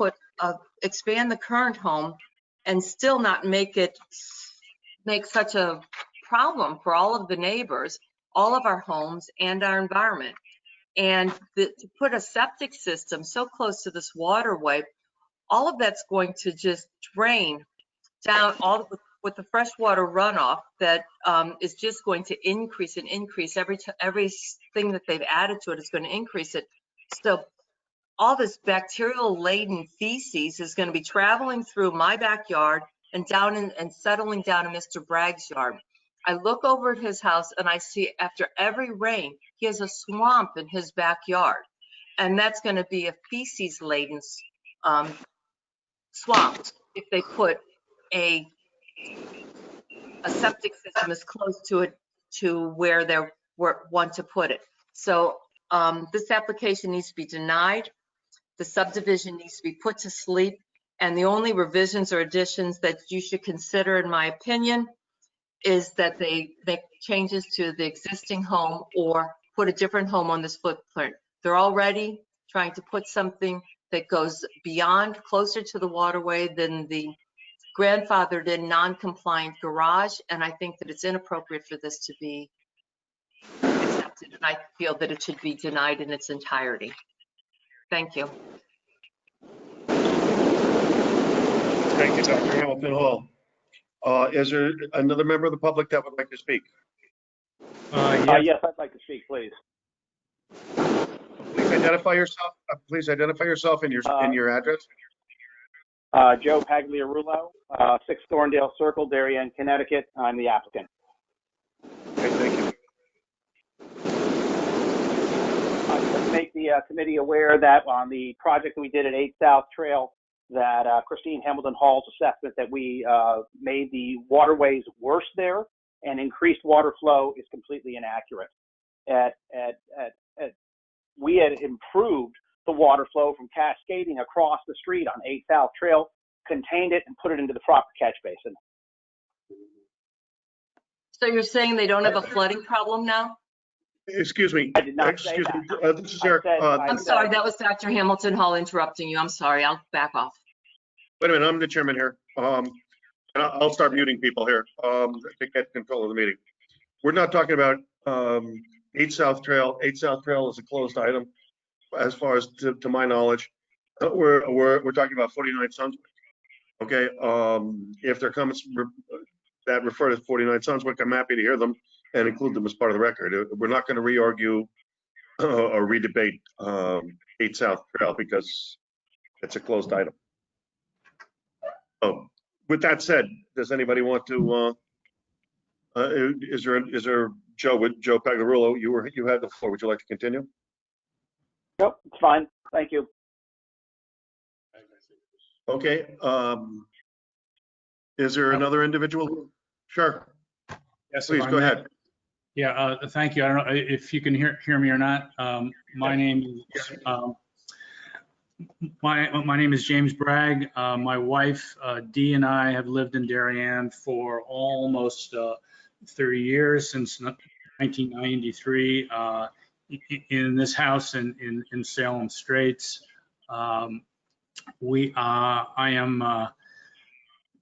expand the current home and still not make such a problem for all of the neighbors, all of our homes and our environment. And to put a septic system so close to this waterway, all of that's going to just drain down with the freshwater runoff that is just going to increase and increase. Everything that they've added to it is going to increase it. So all this bacterial laden feces is going to be traveling through my backyard and down and settling down in Mr. Bragg's yard. I look over at his house and I see after every rain, he has a swamp in his backyard. And that's going to be a feces-laden swamp if they put a septic system as close to it to where they want to put it. So this application needs to be denied. The subdivision needs to be put to sleep. And the only revisions or additions that you should consider, in my opinion, is that they make changes to the existing home or put a different home on this footprint. They're already trying to put something that goes beyond, closer to the waterway than the grandfathered in non-compliant garage. And I think that it's inappropriate for this to be accepted. And I feel that it should be denied in its entirety. Thank you. Thank you, Dr. Hamilton Hall. Is there another member of the public that would like to speak? Yes, I'd like to speak, please. Please identify yourself. Please identify yourself and your address. Joe Pagliarulo, 6 Thorndale Circle, Darien, Connecticut. I'm the applicant. Okay, thank you. I'd like to make the committee aware that on the project that we did at 8 South Trail, that Christine Hamilton Hall's assessment that we made the waterways worse there and increased water flow is completely inaccurate. We had improved the water flow from cascading across the street on 8 South Trail, contained it, and put it into the proper catch basin. So you're saying they don't have a flooding problem now? Excuse me. I did not say that. This is Eric. I'm sorry, that was Dr. Hamilton Hall interrupting you. I'm sorry, I'll back off. Wait a minute, I'm the chairman here. And I'll start muting people here to get control of the meeting. We're not talking about 8 South Trail. 8 South Trail is a closed item, as far as to my knowledge. We're talking about 49 Sunswick. Okay, if there comes that refer to 49 Sunswick, I'm happy to hear them and include them as part of the record. We're not going to re-argue or re-debate 8 South Trail because it's a closed item. Oh, with that said, does anybody want to? Is there Joe Pagliarulo? You had the floor. Would you like to continue? Nope, it's fine. Thank you. Okay. Is there another individual? Sure. Yes, please go ahead. Yeah, thank you. I don't know if you can hear me or not. My name is my name is James Bragg. My wife Dee and I have lived in Darien for almost 30 years, since 1993, in this house in Salem Straits. I am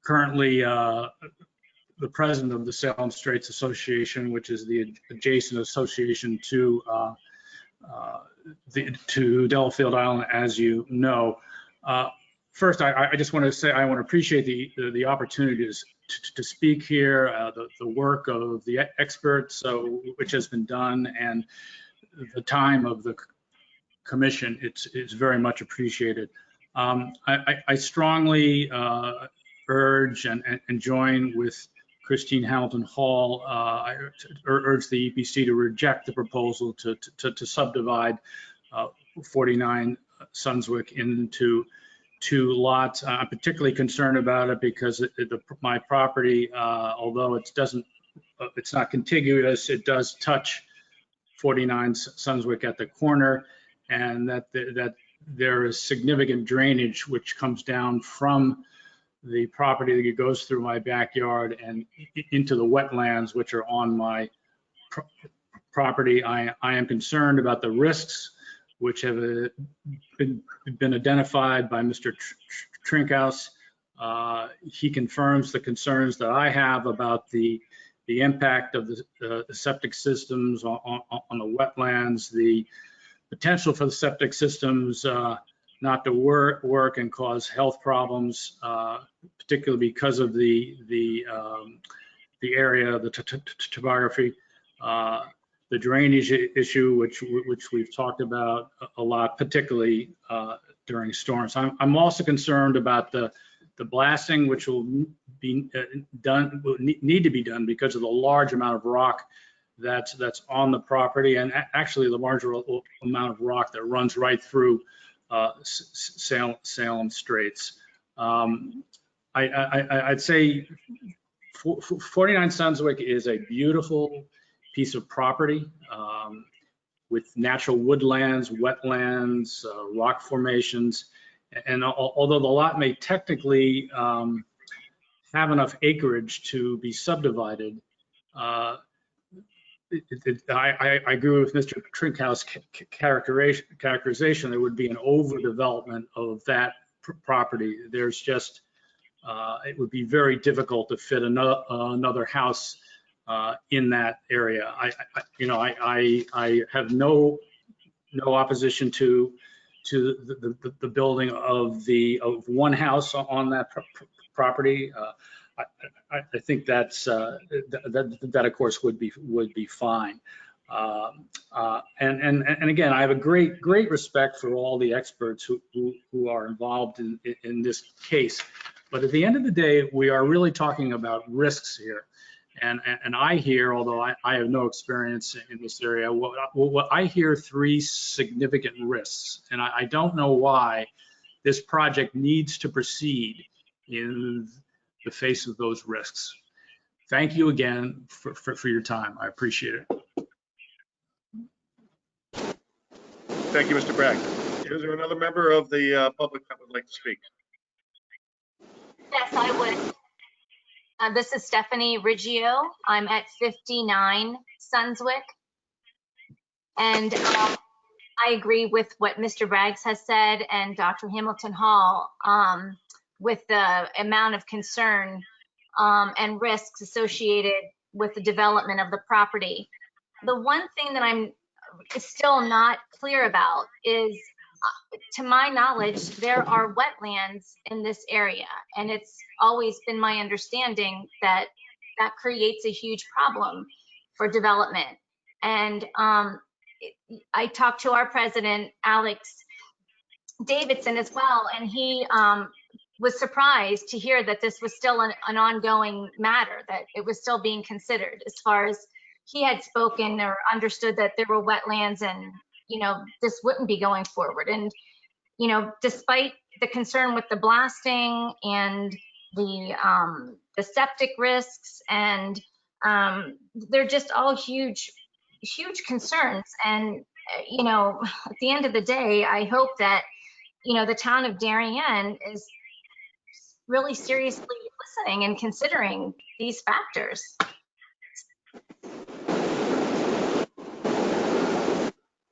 currently the president of the Salem Straits Association, which is the adjacent association to Delafield Island, as you know. First, I just want to say I want to appreciate the opportunity to speak here, the work of the experts which has been done, and the time of the commission. It's very much appreciated. I strongly urge and join with Christine Hamilton Hall. I urge the EPC to reject the proposal to subdivide 49 Sunswick into 2 lots. I'm particularly concerned about it because my property, although it's not contiguous, it does touch 49 Sunswick at the corner, and that there is significant drainage which comes down from the property that goes through my backyard and into the wetlands which are on my property. I am concerned about the risks which have been identified by Mr. Trinkhaus. He confirms the concerns that I have about the impact of the septic systems on the wetlands, the potential for the septic systems not to work and cause health problems, particularly because of the area, the topography, the drainage issue, which we've talked about a lot, particularly during storms. I'm also concerned about the blasting, which will be done, need to be done because of the large amount of rock that's on the property, and actually the larger amount of rock that runs right through Salem Straits. I'd say 49 Sunswick is a beautiful piece of property with natural woodlands, wetlands, rock formations. And although the lot may technically have enough acreage to be subdivided, I agree with Mr. Trinkhouse's characterization. There would be an overdevelopment of that property. There's just, it would be very difficult to fit another house in that area. I have no opposition to the building of one house on that property. I think that of course would be fine. And again, I have a great respect for all the experts who are involved in this case. But at the end of the day, we are really talking about risks here. And I hear, although I have no experience in this area, what I hear 3 significant risks. And I don't know why this project needs to proceed in the face of those risks. Thank you again for your time. I appreciate it. Thank you, Mr. Bragg. Is there another member of the public that would like to speak? Yes, I would. This is Stephanie Riggio. I'm at 59 Sunswick. And I agree with what Mr. Braggs has said and Dr. Hamilton Hall with the amount of concern and risks associated with the development of the property. The one thing that I'm still not clear about is, to my knowledge, there are wetlands in this area, and it's always been my understanding that that creates a huge problem for development. And I talked to our president, Alex Davidson, as well, and he was surprised to hear that this was still an ongoing matter, that it was still being considered, as far as he had spoken or understood that there were wetlands and, this wouldn't be going forward. And, despite the concern with the blasting and the septic risks, and they're just all huge concerns. And, at the end of the day, I hope that, the town of Darien is really seriously listening and considering these factors.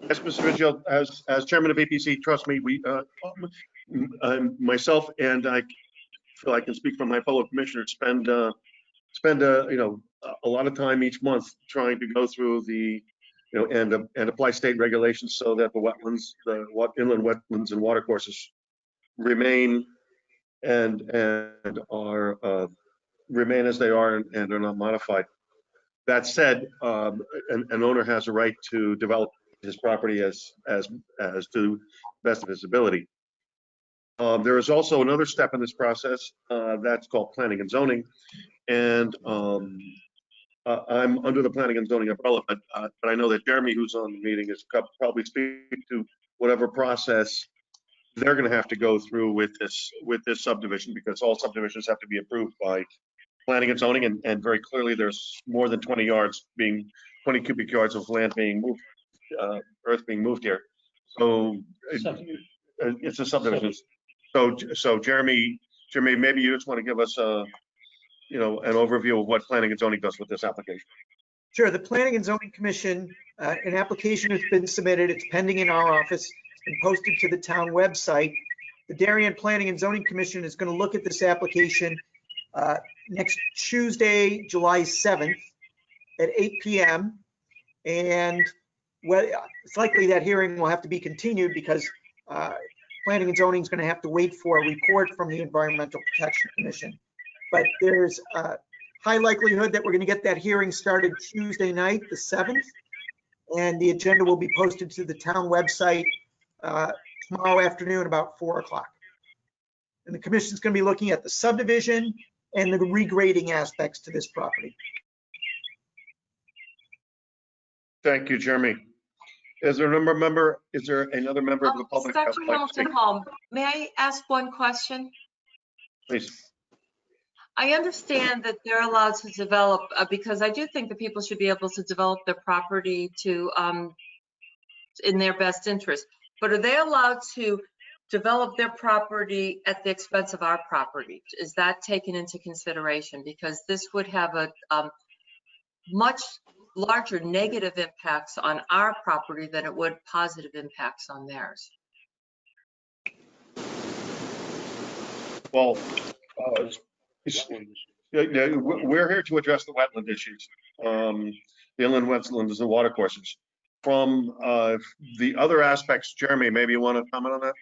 Yes, Mr. Riggio, as chairman of APC, trust me, we, myself, and I feel I can speak for my fellow commissioners, spend a lot of time each month trying to go through and apply state regulations so that the wetlands, inland wetlands and watercourses remain and are remain as they are and are not modified. That said, an owner has a right to develop his property as to the best of his ability. There is also another step in this process that's called planning and zoning, and I'm under the planning and zoning umbrella, but I know that Jeremy, who's on the meeting, is probably speak to whatever process they're going to have to go through with this subdivision, because all subdivisions have to be approved by planning and zoning, and very clearly there's more than 20 cubic yards of land being moved, earth being moved here. So it's a subdivision. So Jeremy, maybe you just want to give us an overview of what planning and zoning does with this application. Sure. The Planning and Zoning Commission, an application has been submitted. It's pending in our office. It's been posted to the town website. The Darien Planning and Zoning Commission is going to look at this application next Tuesday, July 7th at 8 p.m. And it's likely that hearing will have to be continued because Planning and Zoning is going to have to wait for a report from the Environmental Protection Commission. But there's a high likelihood that we're going to get that hearing started Tuesday night, the 7th, and the agenda will be posted to the town website tomorrow afternoon about 4 o'clock. And the commission's going to be looking at the subdivision and the regrading aspects to this property. Thank you, Jeremy. Is there another member of the public that Dr. would like to speak? Hamilton Hall, may I ask one question? Please. I understand that they're allowed to develop, because I do think that people should be able to develop their property to, in their best interest. But are they allowed to develop their property at the expense of our property? Is that taken into consideration? Because this would have a much larger negative impacts on our property than it would positive impacts on theirs. Well, we're here to address the wetland issues, the inland wetlands and water courses. From the other aspects, Jeremy, maybe you want to comment on that?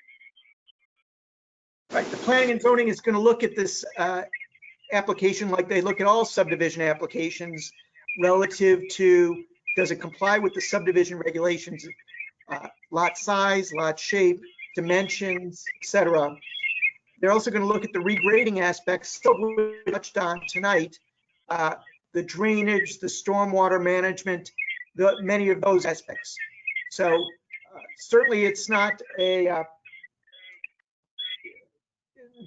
Right, the planning and zoning is going to look at this application like they look at all subdivision applications relative to, does it comply with the subdivision regulations, lot size, lot shape, dimensions, etc. They're also going to look at the regrading aspects that we touched on tonight, the drainage, the stormwater management, many of those aspects. So certainly it's not a,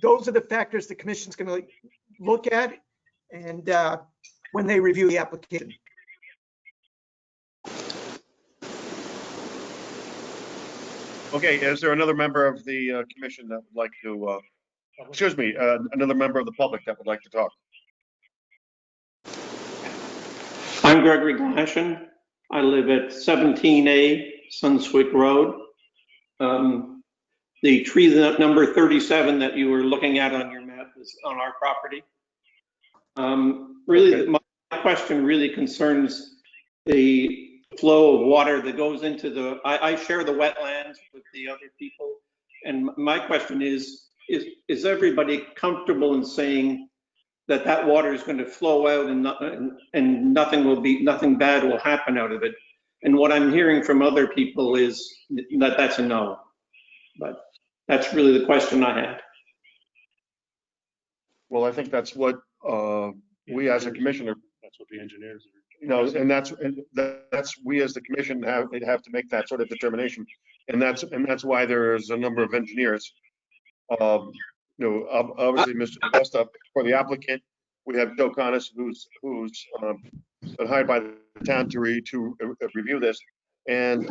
those are the factors the commission's going to look at and when they review the application. Okay, is there another member of the commission that would like to, excuse me, another member of the public that would like to talk? I'm Gregory Glashen. I live at 17A Sunswick Road. The tree number 37 that you were looking at on your map is on our property. Really, my question really concerns the flow of water that goes into the, I share the wetlands with the other people. And my question is everybody comfortable in saying that that water is going to flow out and nothing bad will happen out of it? And what I'm hearing from other people is that that's a no. But that's really the question I had. Well, I think that's what we as a commissioner. That's what the engineers are. And that's we as the commission have to make that sort of determination, and that's why there's a number of engineers. Obviously, Mr. DeVesta for the applicant. We have Joe Connis, who's been hired by the town to review this, and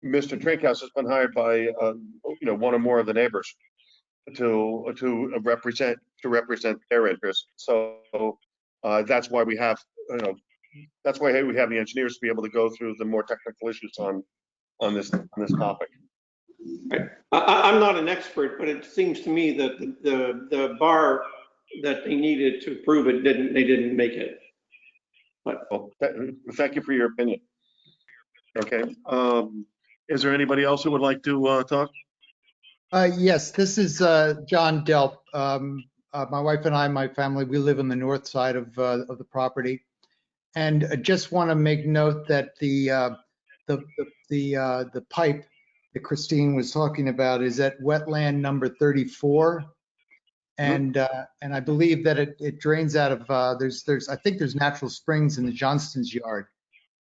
Mr. Trinkhouse has been hired by one or more of the neighbors to represent their interests. So that's why we have that's why we have the engineers to be able to go through the more technical issues on this topic. I'm not an expert, but it seems to me that the bar that they needed to prove it they didn't make it. But well, thank you for your opinion. Okay. Is there anybody else who would like to talk? Yes, this is John Delp. My wife and I, my family, we live on the north side of the property, and I just want to make note that the pipe that Christine was talking about is at wetland number 34, and I believe that it drains out of I think there's natural springs in the Johnston's yard,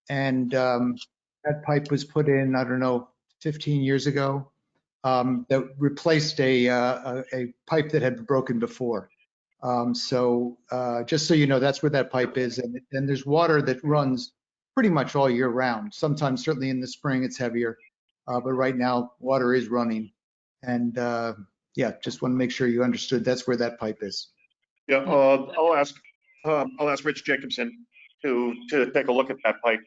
and that pipe was put in, I don't know, 15 years ago. That replaced a pipe that had been broken before. So just so you know, that's where that pipe is. And there's water that runs pretty much all year round. Sometimes, certainly in the spring, it's heavier. But right now, water is running. And yeah, just want to make sure you understood that's where that pipe is. Yeah, I'll ask Rich Jacobson to take a look at that pipe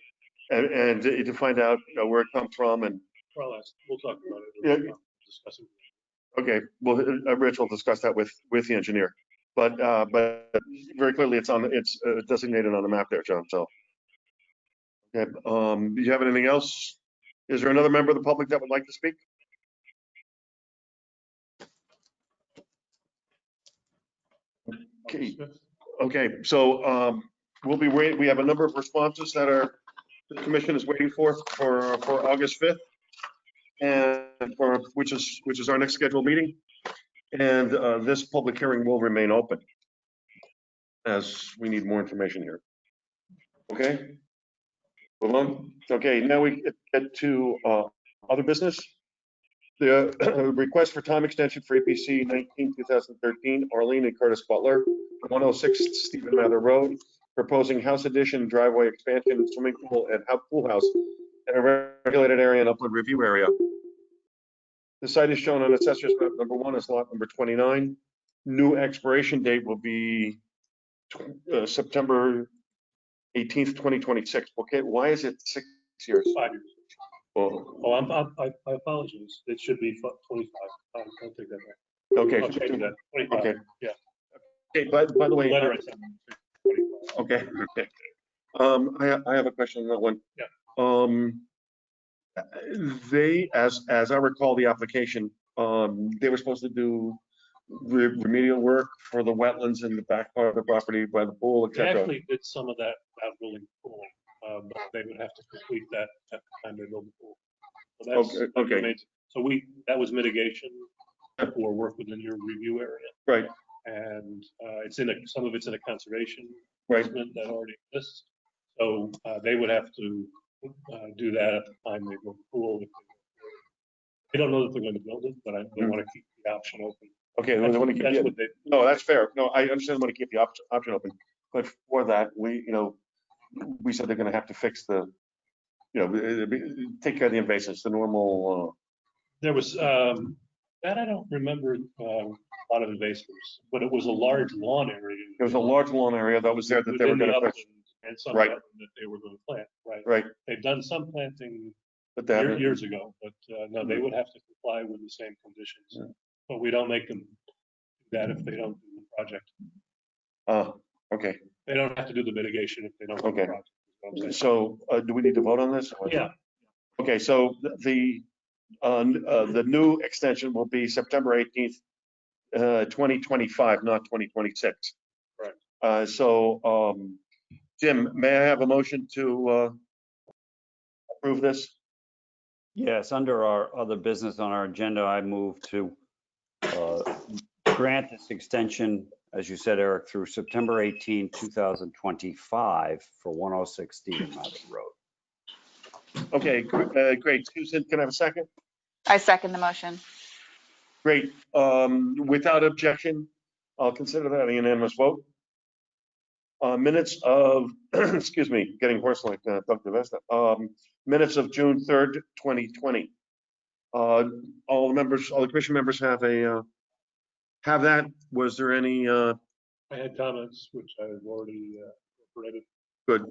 and to find out where it comes from. And We'll talk about it. Yeah. Okay, well, Rich will discuss that with the engineer, but very clearly it's designated on the map there, John. So, okay, do you have anything else? Is there another member of the public that would like to speak? Okay, so we'll be waiting. We have a number of responses that the commission is waiting for August 5th. And which is our next scheduled meeting, and this public hearing will remain open as we need more information here. Okay. Move on. Okay, now we get to other business. The request for time extension for APC 19-2013, Arlene and Curtis Butler, 106 Stephen Mather Road, proposing house addition, driveway expansion, swimming pool, and pool house in a regulated area and upland review area. The site is shown on Assessor's Map number 1 as lot number 29. New expiration date will be September 18th, 2026. Okay, why is it 6 years? 5 years. Oh, I apologize. It should be 25. I'll take that back. okay. I'll change that. 25. Okay. Yeah. Okay, by the way, Letter I sent them, 25. okay. I have a question on that one. Yeah. They, as I recall the application, they were supposed to do remedial work for the wetlands in the back part of the property by the pool, They etc. actually did some of that outbuilding pool, but they would have to complete that at the time they build the pool. So that's Okay. So that was mitigation for work within your review area. Right. And it's some of it's in a conservation Right. easement that already exists. So they would have to do that at the time they build the pool. They don't know that they're going to build it, but they want to keep the option open. Okay, they want to keep That's what they. No, that's fair. No, I understand they want to keep the option open, but for that, we said they're going to have to fix the, take care of the invasives, the normal. There was that I don't remember a lot of invasives, but it was a large lawn area. There was a large lawn area that was there that they were going to fix. And some Right. that they were going to plant. Right. Right. They've done some planting But they haven't. years ago, but no, they would have to comply with the same conditions. Yeah. But we don't make them do that if they don't do the project. Okay. They don't have to do the mitigation if they don't do the Okay. project. is what I'm saying. So do we need to vote on this? Yeah. Okay, so the new extension will be September 18th, 2025, not 2026. Right. So Jim, may I have a motion to approve this? Yes, under our other business on our agenda, I move to grant this extension, as you said, Eric, through September 18, 2025 for 106 Stephen Mather Road. Okay, great. Susan, can I have a second? I second the motion. Great. Without objection, I'll consider that a unanimous vote. Minutes of, excuse me, getting hoarse like Dr. Vesta. Minutes of June 3rd, 2020. All the commission members have that. Was there any? I had comments, which I've already read. Good,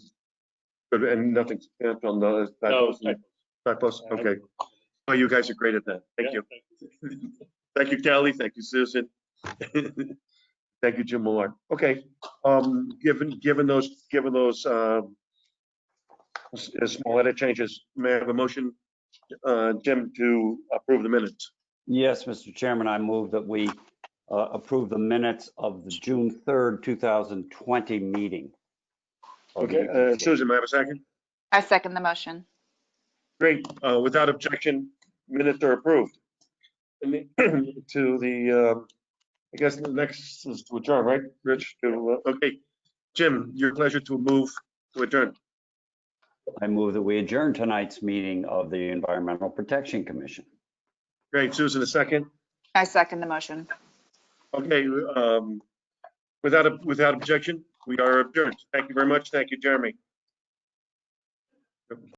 and nothing on the typos. Okay. Oh, you guys are great at that. Thank you. Thank you, Kelly. Thank you, Susan. Thank you, Jim Millard. Okay. Given those small edit changes, may I have a motion, Jim, to approve the minutes? Yes, Mr. Chairman, I move that we approve the minutes of the June 3rd, 2020 meeting. Okay, Susan, may I have a second? I second the motion. Great. Without objection, minutes are approved. And to the, I guess the next is to adjourn, right, Rich? Okay, Jim, your pleasure to move to adjourn. I move that we adjourn tonight's meeting of the Environmental Protection Commission. Great, Susan, a second. I second the motion. Okay, without objection, we are adjourned. Thank you very much. Thank you, Jeremy.